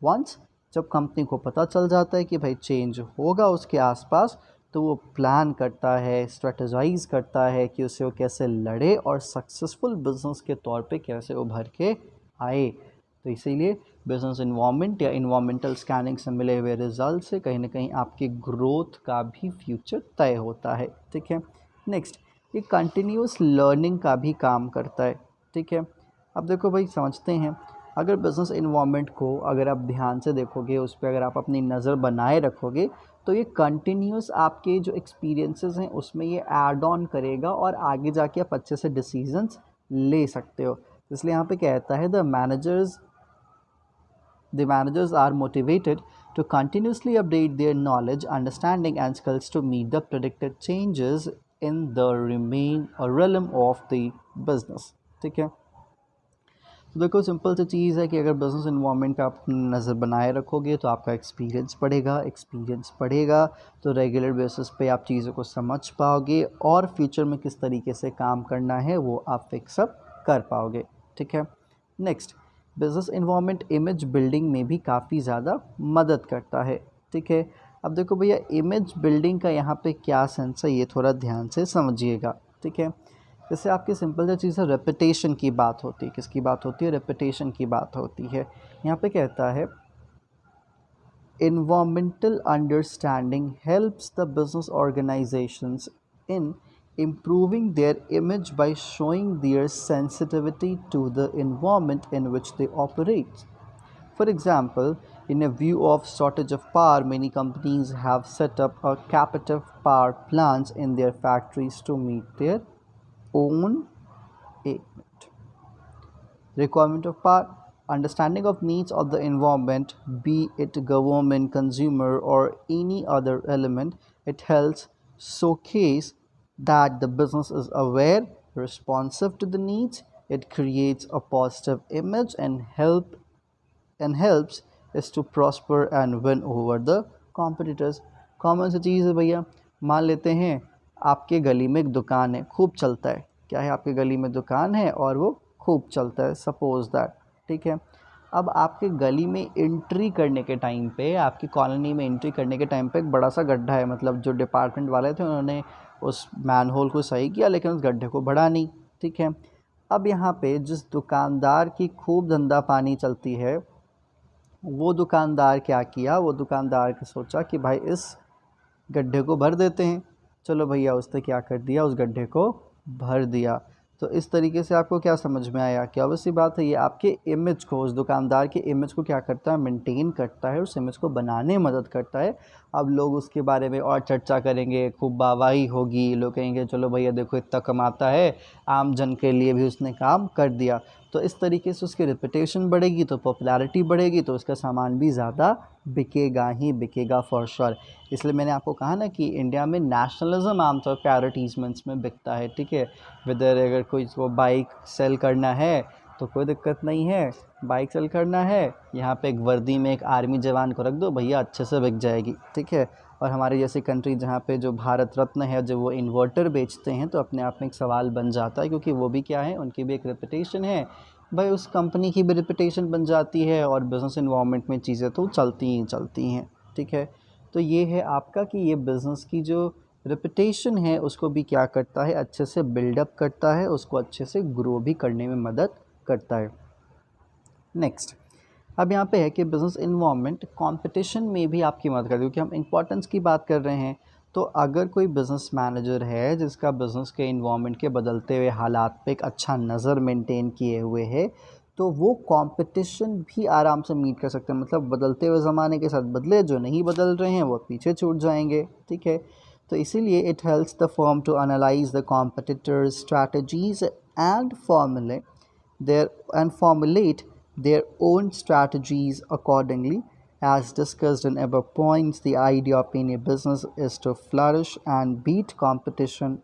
Once जब कंपनी को पता चल जाता है कि भाई चेंज होगा उसके आसपास, तो वो प्लान करता है, स्ट्रेटजाइज करता है कि उसे वो कैसे लड़े और सक्सेसफुल बिजनेस के तौर पे कैसे उभर के आए। तो इसीलिए बिजनेस इन्वायरमेंट या इन्वायरमेंटल स्कैनिंग से मिले हुए रिजल्ट से कहीं ना कहीं आपकी ग्रोथ का भी फ्यूचर तय होता है। ठीक है, नेक्स्ट, ये कंटिन्यूस लर्निंग का भी काम करता है। ठीक है, अब देखो भाई समझते हैं, अगर बिज़नेस इन्वायरमेंट को अगर आप ध्यान से देखोगे, उस पर अगर आप अपनी नज़र बनाए रखोगे, तो ये कंटिन्यूस आपके जो एक्सपीरियंसेस हैं उसमें ये ऐड ऑन करेगा और आगे जाके आप अच्छे से डिसीजंस ले सकते हो। इसलिए यहाँ पे कहता है the managers are motivated to continuously update their knowledge, understanding and skills to meet the predicted changes in the realm of the business। ठीक है, तो देखो सिंपल सी चीज़ है कि अगर बिज़नेस इन्वायरमेंट का आप नज़र बनाए रखोगे तो आपका एक्सपीरियंस बढ़ेगा, तो रेगुलर बेसिस पे आप चीज़ों को समझ पाओगे और फ्यूचर में किस तरीके से काम करना है वो आप फिक्सअप कर पाओगे। ठीक है, next, business environment image building में भी काफ़ी ज़्यादा मदद करता है। ठीक है, अब देखो भैया इमेज बिल्डिंग का यहाँ पे क्या सेंस है ये थोड़ा ध्यान से समझिएगा। ठीक है, जैसे आपकी सिंपल सा चीज़ है, रेपुटेशन की बात होती है, किसकी बात होती है, रेपुटेशन की बात होती है। यहाँ पे कहता है environmental understanding helps the business organizations in improving their image by showing their sensitivity to the environment in which they operate. For example, in a view of shortage of power, many companies have set up a captive power plants in their factories to meet their own requirement of power. Understanding of needs of the environment, be it government, consumer, or any other element, it helps showcase that the business is aware, responsive to the needs. It creates a positive image and helps is to prosper and win over the competitors। Common सी चीज़ है भैया, मान लेते हैं आपके गली में एक दुकान है, खूब चलता है, क्या है, आपके गली में दुकान है और वो खूब चलता है, सपोज दैट। ठीक है, अब आपके गली में एंट्री करने के टाइम पे, आपकी कॉलोनी में एंट्री करने के टाइम पे एक बड़ा सा गड्ढा है, मतलब जो डिपार्टमेंट वाले थे उन्होंने उस मैनहोल को सही किया लेकिन उस गड्ढे को बढ़ा नहीं। ठीक है, अब यहाँ पे जिस दुकानदार की खूब धंधा पानी चलती है, वो दुकानदार क्या किया, वो दुकानदार ने सोचा कि भाई इस गड्ढे को भर देते हैं। चलो भैया उसने क्या कर दिया, उस गड्ढे को भर दिया। तो इस तरीके से आपको क्या समझ में आया कि ऑब्वियसली बात है ये आपके इमेज को, उस दुकानदार के इमेज को क्या करता है, मेंटेन करता है, उस इमेज को बनाने में मदद करता है। अब लोग उसके बारे में और चर्चा करेंगे, खूब वाहवाही होगी, लोग कहेंगे चलो भैया देखो इतना कमाता है, आम जन के लिए भी उसने काम कर दिया। तो इस तरीके से उसकी रेपुटेशन बढ़ेगी, तो पॉपुलैरिटी बढ़ेगी, तो उसका सामान भी ज़्यादा बिकेगा ही बिकेगा फॉर श्योर। इसलिए मैंने आपको कहा ना कि इंडिया में नेशनलिज्म आमतौर पर एडवर्टीजमेंट्स में बिकता है। ठीक है, वेदर अगर कोई को बाइक सेल करना है तो कोई दिक्कत नहीं है, बाइक सेल करना है, यहाँ पे एक वर्दी में एक आर्मी जवान को रख दो भैया, अच्छे से बिक जाएगी। ठीक है, और हमारे जैसी कंट्री जहाँ पे जो भारत रत्न है, जो वो इन्वर्टर बेचते हैं, तो अपने आप में एक सवाल बन जाता है, क्योंकि वो भी क्या है, उनकी भी एक रेपुटेशन है भाई, उस कंपनी की भी रेपुटेशन बन जाती है और बिज़नेस इन्वायरमेंट में चीज़ें तो चलती ही चलती हैं। ठीक है, तो ये है आपका कि ये बिज़नेस की जो रेपुटेशन है उसको भी क्या करता है, अच्छे से बिल्डअप करता है, उसको अच्छे से ग्रो भी करने में मदद करता है। नेक्स्ट, अब यहाँ पे है कि बिज़नेस इन्वायरमेंट कंपटीशन में भी आपकी मदद करती है, क्योंकि हम इंपॉर्टेंस की बात कर रहे हैं। तो अगर कोई बिज़नेस मैनेजर है जिसका बिज़नेस के इन्वायरमेंट के बदलते हुए हालात पे एक अच्छा नज़र मेंटेन किए हुए है, तो वो कंपटीशन भी आराम से मीट कर सकते हैं। मतलब बदलते हुए ज़माने के साथ बदले, जो नहीं बदल रहे हैं वो पीछे छूट जाएंगे, ठीक है। तो इसीलिए it helps the firm to analyse the competitors strategies and formulate their own strategies accordingly. As discussed in above points, the idea of any business is to flourish and beat competition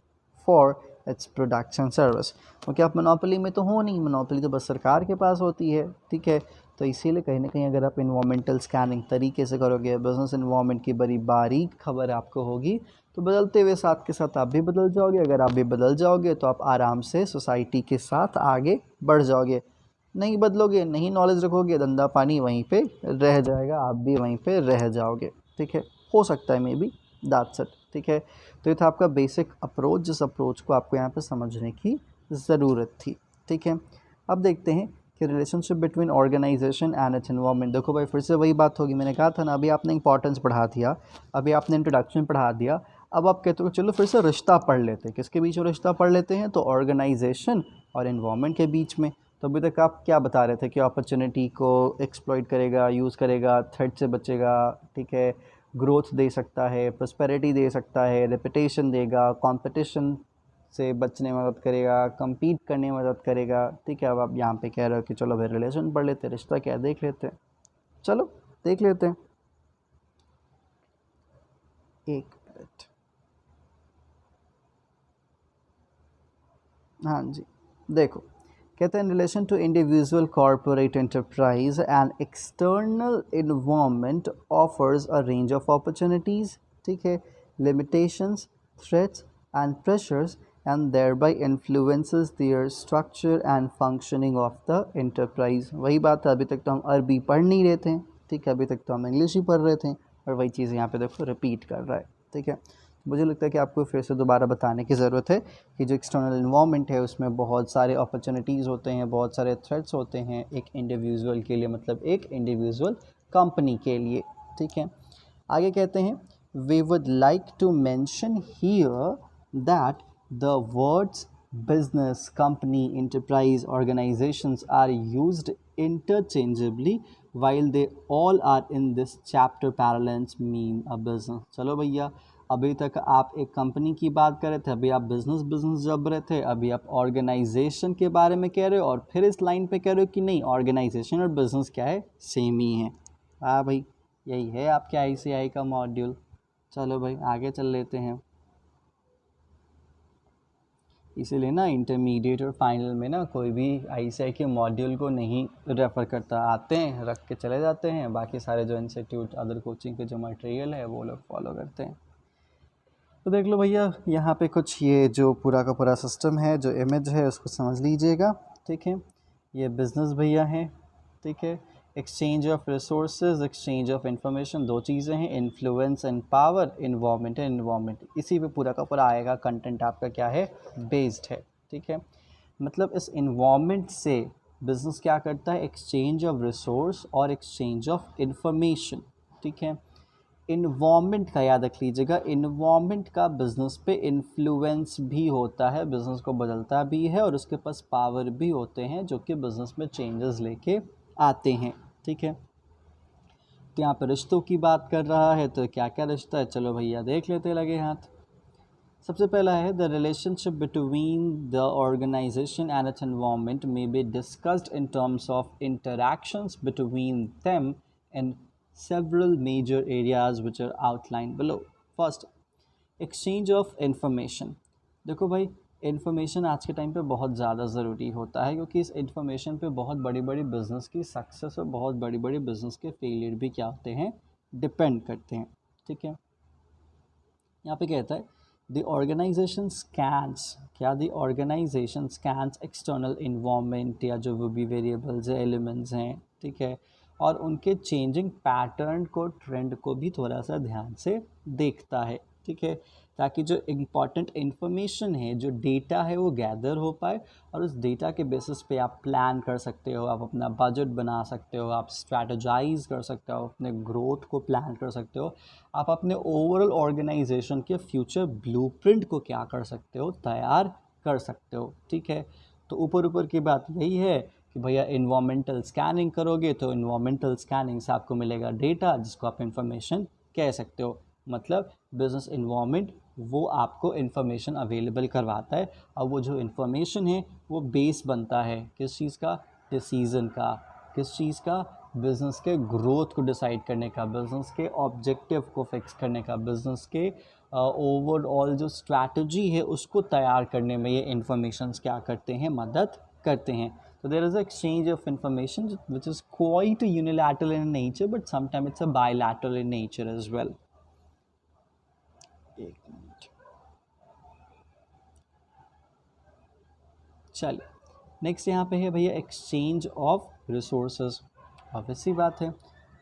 for its products and service. क्योंकि आप monopoly में तो हो नहीं, monopoly तो बस सरकार के पास होती है, ठीक है। तो इसीलिए कहीं ना कहीं अगर आप इन्वामेंटल स्कैनिंग तरीके से करोगे, बिजनेस इन्वायरमेंट की बड़ी बारीक खबर आपको होगी, तो बदलते हुए साथ के साथ आप भी बदल जाओगे। अगर आप भी बदल जाओगे तो आप आराम से सोसाइटी के साथ आगे बढ़ जाओगे। नहीं बदलोगे, नहीं नॉलेज रखोगे, धंधा पानी वहीं पे रह जाएगा, आप भी वहीं पे रह जाओगे, ठीक है। हो सकता है मे बी दैट्स इट, ठीक है। तो ये था आपका बेसिक अप्रोच, जिस अप्रोच को आपको यहाँ पे समझने की ज़रूरत थी, ठीक है। अब देखते हैं कि relationship between organisation and its environment. देखो भाई, फिर से वही बात होगी, मैंने कहा था ना, अभी आपने इंपॉर्टेंस पढ़ा दिया, अभी आपने इंट्रोडक्शन पढ़ा दिया, अब आप कहते हो चलो फिर से रिश्ता पढ़ लेते हैं। किसके बीच में रिश्ता पढ़ लेते हैं? तो ऑर्गेनाइजेशन और एनवायरनमेंट के बीच में। तो अभी तक आप क्या बता रहे थे कि अपॉर्चुनिटी को एक्सप्लॉइट करेगा, यूज़ करेगा, थ्रेट से बचेगा, ठीक है, ग्रोथ दे सकता है, प्रॉस्पेरिटी दे सकता है, रेपुटेशन देगा, कंपटीशन से बचने में मदद करेगा, compete करने में मदद करेगा, ठीक है। अब आप यहाँ पे कह रहे हो कि चलो भाई रिलेशन पढ़ लेते हैं, रिश्ता क्या है देख लेते हैं। चलो देख लेते हैं, एक मिनट। हाँ जी, देखो, कहते हैं in relation to individual corporate enterprise and external environment offers a range of opportunities, ठीक है, limitations, threats and pressures and thereby influences their structure and functioning of the enterprise। वही बात है, अभी तक तो हम अरबी पढ़ नहीं रहे थे, ठीक है, अभी तक तो हम इंग्लिश ही पढ़ रहे थे, और वही चीज़ यहाँ पे देखो रिपीट कर रहा है, ठीक है। मुझे लगता है कि आपको फिर से दोबारा बताने की ज़रूरत है कि जो एक्सटर्नल इन्वायरमेंट है उसमें बहुत सारे अपॉर्चुनिटीज़ होते हैं, बहुत सारे थ्रेट्स होते हैं एक इंडिविजुअल के लिए, मतलब एक इंडिविजुअल कंपनी के लिए, ठीक है। आगे कहते हैं, we would like to mention here that the words business, company, enterprise, organizations are used interchangeably while they all are in this chapter parallels mean a business। चलो भैया, अभी तक आप एक कंपनी की बात कर रहे थे, अभी आप बिजनेस जब रहे थे, अभी आप ऑर्गेनाइजेशन के बारे में कह रहे हो, और फिर इस लाइन पे कह रहे हो कि नहीं ऑर्गेनाइजेशन और बिजनेस क्या है, सेम ही है। हाँ भाई, यही है आपके ICI का मॉड्यूल। चलो भाई आगे चल लेते हैं। इसीलिए ना इंटरमीडिएट और फाइनल में ना कोई भी ICI के मॉड्यूल को नहीं रेफ़र करता, आते हैं रख के चले जाते हैं, बाकी सारे जो इंस्टीट्यूट अदर कोचिंग के जो मटेरियल है वो लोग फॉलो करते हैं। तो देख लो भैया, यहाँ पे कुछ ये जो पूरा का पूरा सिस्टम है, जो इमेज है उसको समझ लीजिएगा, ठीक है। ये बिज़नेस भैया हैं, ठीक है। Exchange of resources, exchange of information, दो चीज़ें हैं, influence and power, involvement and involvement, इसी पे पूरा का पूरा आएगा, कंटेंट आपका क्या है, बेस्ड है, ठीक है। मतलब इस इन्वॉल्वमेंट से बिज़नेस क्या करता है, एक्सचेंज ऑफ रिसोर्स और एक्सचेंज ऑफ इंफॉर्मेशन, ठीक है। इन्वॉल्वमेंट का याद रख लीजिएगा, इन्वॉल्वमेंट का बिज़नेस पे इन्फ्लुएंस भी होता है, बिज़नेस को बदलता भी है, और उसके पास पावर भी होते हैं जो कि बिज़नेस में चेंजेस लेके आते हैं, ठीक है। तो यहाँ पर रिश्तों की बात कर रहा है, तो क्या क्या रिश्ता है, चलो भैया देख लेते लगे हाथ। सबसे पहला है, the relationship between the organisation and its environment may be discussed in terms of interactions between them in several major areas which are outlined below। First, exchange of information। देखो भाई, इन्फॉर्मेशन आज के टाइम पे बहुत ज़्यादा ज़रूरी होता है, क्योंकि इस इन्फॉर्मेशन पे बहुत बड़ी बड़ी बिज़नेस की सक्सेस और बहुत बड़ी बड़ी बिज़नेस के फेलियर भी क्या होते हैं, डिपेंड करते हैं, ठीक है। यहाँ पे कहता है, द ऑर्गेनाइजेशन स्कैन्स, क्या the organisation scans external environment, या जो वो भी वेरिएबल्स है, एलिमेंट्स हैं, ठीक है, और उनके चेंजिंग पैटर्न को, ट्रेंड को भी थोड़ा सा ध्यान से देखता है, ठीक है, ताकि जो इम्पॉर्टेंट इन्फॉर्मेशन है, जो डेटा है, वो गैदर हो पाए, और उस डेटा के बेसिस पे आप प्लान कर सकते हो, आप अपना बजट बना सकते हो, आप स्ट्रैटेजाइज कर सकते हो, अपने ग्रोथ को प्लान कर सकते हो, आप अपने ओवरऑल ऑर्गेनाइजेशन के फ्यूचर ब्लूप्रिंट को क्या कर सकते हो, तैयार कर सकते हो, ठीक है। तो ऊपर ऊपर की बात यही है कि भैया इन्वामेंटल स्कैनिंग करोगे तो इन्वामेंटल स्कैनिंग से आपको मिलेगा डेटा जिसको आप इंफॉर्मेशन कह सकते हो। मतलब बिजनेस इन्वायरमेंट वो आपको इन्फॉर्मेशन अवेलेबल करवाता है, और वो जो इन्फॉर्मेशन है वो बेस बनता है किस चीज़ का, डिसीजन का, किस चीज़ का, बिज़नेस के ग्रोथ को डिसाइड करने का, बिज़नेस के ऑब्जेक्टिव को फिक्स करने का, बिज़नेस के ओवरऑल जो स्ट्रैटेजी है उसको तैयार करने में ये इन्फॉर्मेशंस क्या करते हैं, मदद करते हैं। So there is an exchange of information which is quite unilateral in nature, but sometimes it's a bilateral in nature as well. एक मिनट, चलिए नेक्स्ट यहाँ पे है भैया एक्सचेंज ऑफ रिसोर्सेज। ऑब्वियस सी बात है,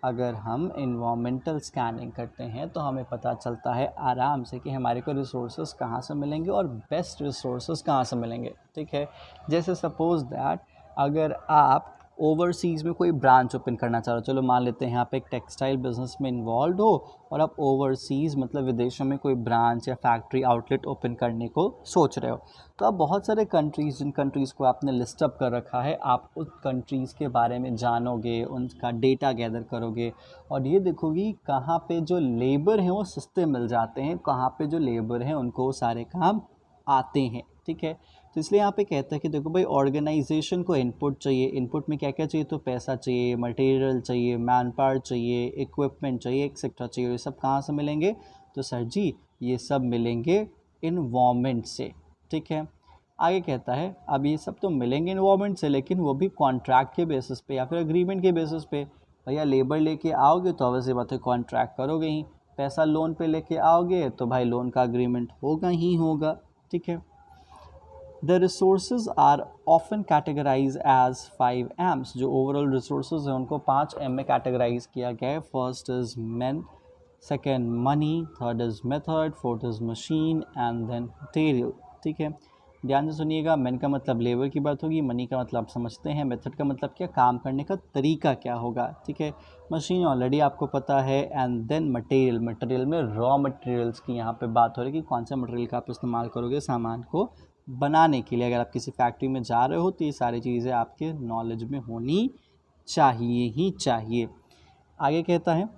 अगर हम इन्वामेंटल स्कैनिंग करते हैं तो हमें पता चलता है आराम से कि हमारे को रिसोर्सेज कहाँ से मिलेंगे और बेस्ट रिसोर्सेज कहाँ से मिलेंगे। ठीक है, जैसे सपोज दैट अगर आप ओवरसीज़ में कोई ब्रांच ओपन करना चाह रहे हो, चलो मान लेते हैं यहाँ पे एक टेक्सटाइल बिजनेस में इन्वॉल्व हो और आप ओवरसीज़ मतलब विदेशों में कोई ब्रांच या फैक्ट्री आउटलेट ओपन करने को सोच रहे हो, तो आप बहुत सारे कंट्रीज़, जिन कंट्रीज़ को आपने लिस्ट अप कर रखा है, आप उस कंट्रीज़ के बारे में जानोगे, उनका डेटा गैदर करोगे और ये देखोगे कहाँ पे जो लेबर हैं वो सस्ते मिल जाते हैं, कहाँ पे जो लेबर हैं उनको सारे काम आते हैं। ठीक है, तो इसलिए यहाँ पे कहता है कि देखो भाई ऑर्गेनाइजेशन को इनपुट चाहिए, इनपुट में क्या क्या चाहिए, तो पैसा चाहिए, मटेरियल चाहिए, मैन पावर चाहिए, इक्विपमेंट चाहिए, एक्सेट्रा चाहिए। ये सब कहाँ से मिलेंगे, तो सर जी ये सब मिलेंगे इन्वायरमेंट से। ठीक है, आगे कहता है अब ये सब तो मिलेंगे इन्वायरमेंट से, लेकिन वो भी कॉन्ट्रैक्ट के बेसिस पे या फिर अग्रीमेंट के बेसिस पे। भैया लेबर लेके आओगे तो अवश्य बात है कॉन्ट्रैक्ट करोगे ही, पैसा लोन पे लेके आओगे तो भाई लोन का अग्रीमेंट होगा ही होगा। ठीक है, The resources are often categorized as 5 M's। जो ओवरऑल रिसोर्सेज हैं उनको 5 M में कैटेगराइज किया गया है। First is man, second money, third is method, fourth is machine and then material. ठीक है, ध्यान से सुनिएगा, मैन का मतलब लेबर की बात होगी, मनी का मतलब आप समझते हैं, मेथड का मतलब क्या, काम करने का तरीका क्या होगा। ठीक है, मशीन ऑलरेडी आपको पता है, एंड देन मटेरियल, मटेरियल में रॉ मटेरियल्स की यहाँ पे बात हो रही है कि कौन सा मटेरियल का आप इस्तेमाल करोगे सामान को बनाने के लिए। अगर आप किसी फैक्ट्री में जा रहे हो तो ये सारी चीज़ें आपके नॉलेज में होनी चाहिए ही चाहिए। आगे कहता है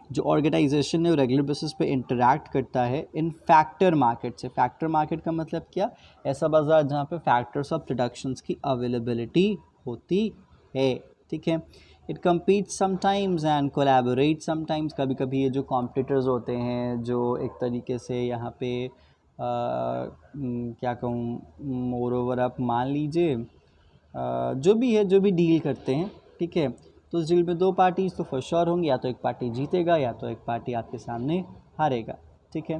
जो ऑर्गेनाइजेशन है वो रेगुलर बेसिस पे इंटरैक्ट करता है इन फैक्टर मार्केट से। फैक्टर मार्केट का मतलब क्या, ऐसा बाजार जहाँ पे फैक्टर्स ऑफ प्रोडक्शंस की अवेलेबिलिटी होती है। ठीक है, it compete sometimes and collaborate sometimes. कभी कभी ये जो कॉम्पिटिटर्स होते हैं जो एक तरीके से यहाँ पे क्या कहूँ, मोर ओवर आप मान लीजिए जो भी है, जो भी डील करते हैं। ठीक है, तो उस डील में दो पार्टीज तो फॉर श्योर होंगी, या तो एक पार्टी जीतेगा या तो एक पार्टी आपके सामने हारेगा। ठीक है,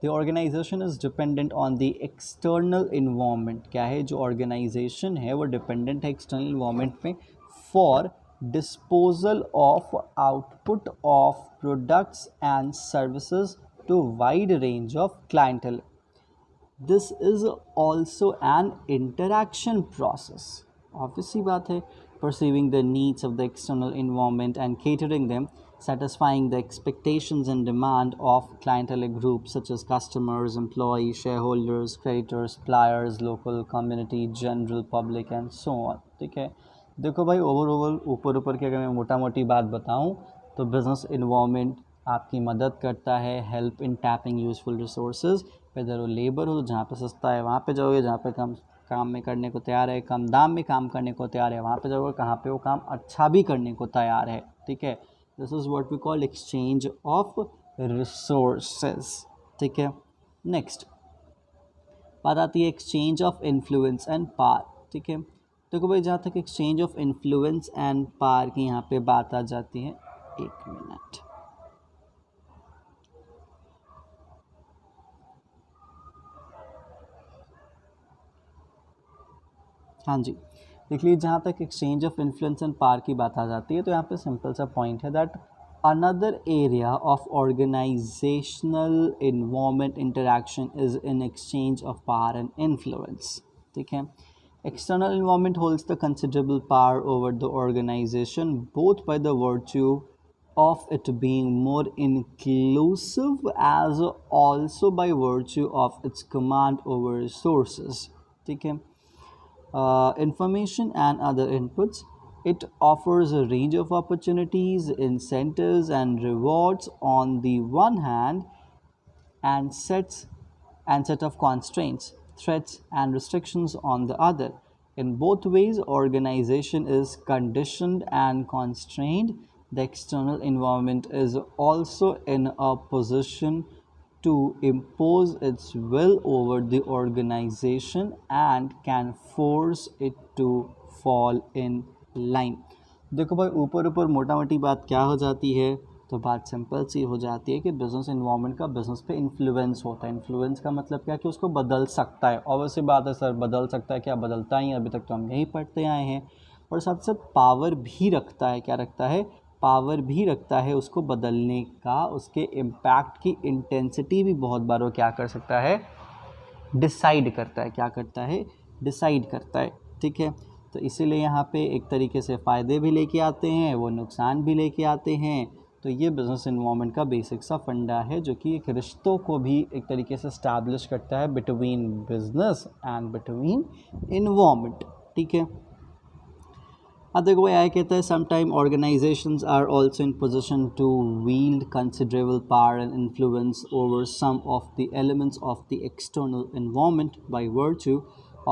the organisation is dependent on the external environment. क्या है, जो ऑर्गेनाइजेशन है वो डिपेंडेंट है एक्सटर्नल इन्वायरमेंट में for disposal of output of products and services to wide range of clientele. This is also an interaction process। Obvious सी बात है, perceiving the needs of the external environment and catering them, satisfying the expectations and demand of clientele groups such as customers, employees, shareholders, creditors, suppliers, local community, general public and so on। ठीक है, देखो भाई overall ऊपर ऊपर की अगर मैं मोटा मोटी बात बताऊं तो बिजनेस इन्वायरमेंट आपकी मदद करता है, help in tapping useful resources. Whether वो लेबर हो, जहाँ पे सस्ता है वहाँ पे जाओगे, जहाँ पे कम काम में करने को तैयार है, कम दाम में काम करने को तैयार है वहाँ पे जाओगे, कहाँ पे वो काम अच्छा भी करने को तैयार है। ठीक है, this is what we call exchange of resources. ठीक है, नेक्स्ट बात आती है exchange of influence and power. ठीक है, देखो भाई जहाँ तक exchange of influence and power की यहाँ पे बात आ जाती है, एक मिनट, हाँ जी, देख लीजिए जहाँ तक exchange of influence and power की बात आ जाती है तो यहाँ पे सिंपल सा पॉइंट है that another area of organisational environment interaction is in exchange of power and influence. ठीक है, external environment holds the considerable power over the organization both by the virtue of it being more inclusive as also by virtue of its command over resources। ठीक है, information and other inputs. It offers a range of opportunities, incentives, and rewards on the one hand, and set of constraints, threats, and restrictions on the other. In both ways, organization is conditioned and constrained. The external environment is also in a position to impose its will over the organization and can force it to fall in line. देखो भाई, ऊपर ऊपर मोटा मोटी बात क्या हो जाती है, तो बात सिंपल सी हो जाती है कि बिज़नेस इन्वायरमेंट का बिज़नेस पे इन्फ्लुएंस होता है. इन्फ्लुएंस का मतलब क्या कि उसको बदल सकता है. ऑब्वियसली बात है सर, बदल सकता है, क्या बदलता ही है, अभी तक तो हम यही पढ़ते आए हैं. और साथ साथ पावर भी रखता है. क्या रखता है? पावर भी रखता है उसको बदलने का. उसके इम्पैक्ट की इंटेंसिटी भी बहुत बार वो क्या कर सकता है, डिसाइड करता है. क्या करता है? डिसाइड करता है. ठीक है, तो इसीलिए यहाँ पे एक तरीके से फ़ायदे भी लेके आते हैं, वो नुकसान भी लेके आते हैं. तो ये बिज़नेस इन्वायरमेंट का बेसिक सा फंडा है, जो कि एक रिश्तों को भी एक तरीके से इस्टेब्लिश करता है between business and between environment. ठीक है, अब देखो यह कहता है sometime organisations are also in position to wield considerable power and influence over some of the elements of the external environment by virtue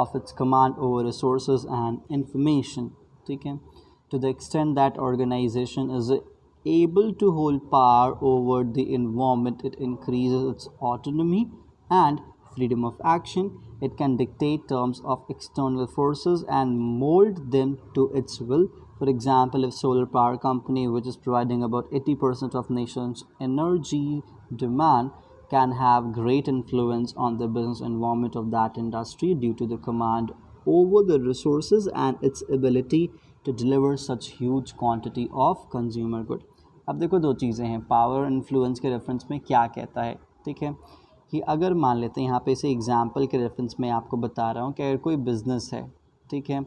of its command over resources and information. ठीक है, to the extent that organization is able to hold power over the environment, it increases its autonomy and freedom of action. It can dictate terms of external forces and mold them to its will. For example, if solar power company, which is providing about 80% of nation's energy demand, can have great influence on the business environment of that industry due to the command over the resources and its ability to deliver such huge quantity of consumer good. अब देखो दो चीज़ें हैं, power influence के reference में क्या कहता है. ठीक है, कि अगर मान लेते हैं यहाँ पे इसे एग्जाम्पल के रेफरेंस में आपको बता रहा हूँ कि अगर कोई बिज़नेस है, ठीक है,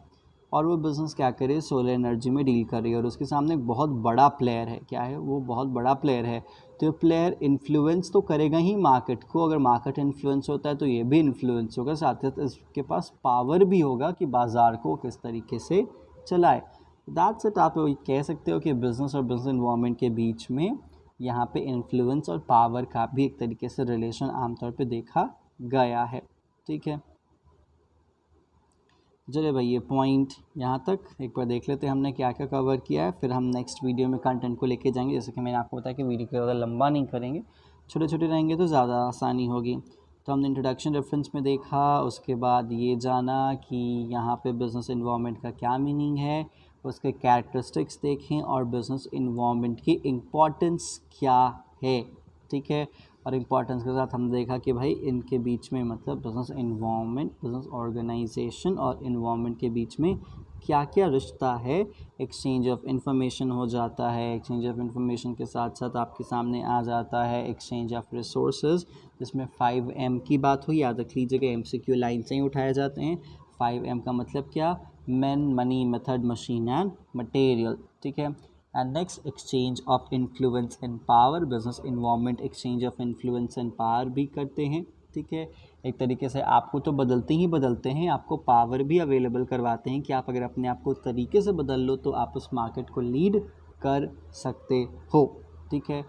और वो बिज़नेस क्या करे, सोलर एनर्जी में डील कर रही है, और उसके सामने एक बहुत बड़ा प्लेयर है. क्या है वो? बहुत बड़ा प्लेयर है. तो ये प्लेयर इन्फ्लुएंस तो करेगा ही मार्केट को. अगर मार्केट इन्फ्लुएंस होता है तो ये भी इन्फ्लुएंस होगा. साथ ही साथ इसके पास पावर भी होगा कि बाज़ार को किस तरीके से चलाए. That's it. आप कह सकते हो कि बिज़नेस और बिज़नेस इन्वायरमेंट के बीच में यहाँ पे इन्फ्लुएंस और पावर का भी एक तरीके से रिलेशन आमतौर पे देखा गया है. ठीक है, चलिए भाई, ये पॉइंट यहाँ तक एक बार देख लेते हैं हमने क्या क्या कवर किया है. फिर हम नेक्स्ट वीडियो में कंटेंट को लेके जाएंगे. जैसे कि मैंने आपको बताया कि वीडियो को ज़्यादा लंबा नहीं करेंगे, छोटे छोटे रहेंगे तो ज़्यादा आसानी होगी. तो हमने इंट्रोडक्शन रेफरेंस में देखा, उसके बाद ये जाना कि यहाँ पे बिज़नेस इन्वायरमेंट का क्या मीनिंग है, उसके कैरेक्टरिस्टिक्स देखें, और बिज़नेस इन्वायरमेंट की इम्पॉर्टेंस क्या है. ठीक है, और इम्पॉर्टेंस के साथ हमने देखा कि भाई इनके बीच में मतलब बिज़नेस इन्वायरमेंट, बिज़नेस ऑर्गेनाइजेशन और इन्वायरमेंट के बीच में क्या क्या रिश्ता है. एक्सचेंज ऑफ इंफॉर्मेशन हो जाता है. एक्सचेंज ऑफ इंफॉर्मेशन के साथ साथ आपके सामने आ जाता है एक्सचेंज ऑफ रिसोर्सेज, जिसमें 5M की बात हुई. याद रख लीजिएगा, MCQ लाइन से ही उठाए जाते हैं. 5M का मतलब क्या? Man, money, method, machine and material. ठीक है, and next exchange of influence and power. Business environment exchange of influence and power भी करते हैं. ठीक है, एक तरीके से आपको तो बदलते ही बदलते हैं, आपको पावर भी अवेलेबल करवाते हैं कि आप अगर अपने आप को उस तरीके से बदल लो तो आप उस मार्केट को लीड कर सकते हो. ठीक है,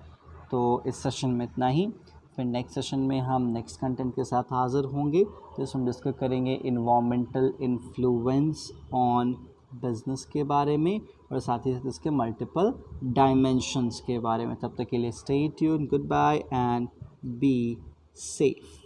तो इस सेशन में इतना ही. फिर नेक्स्ट सेशन में हम नेक्स्ट कंटेंट के साथ हाज़िर होंगे. तो इसमें डिस्कस करेंगे इन्वायरमेंटल इन्फ्लुएंस ऑन बिज़नेस के बारे में, और साथ ही साथ इसके मल्टीपल डायमेंशंस के बारे में. तब तक के लिए stay tuned, goodbye and be safe.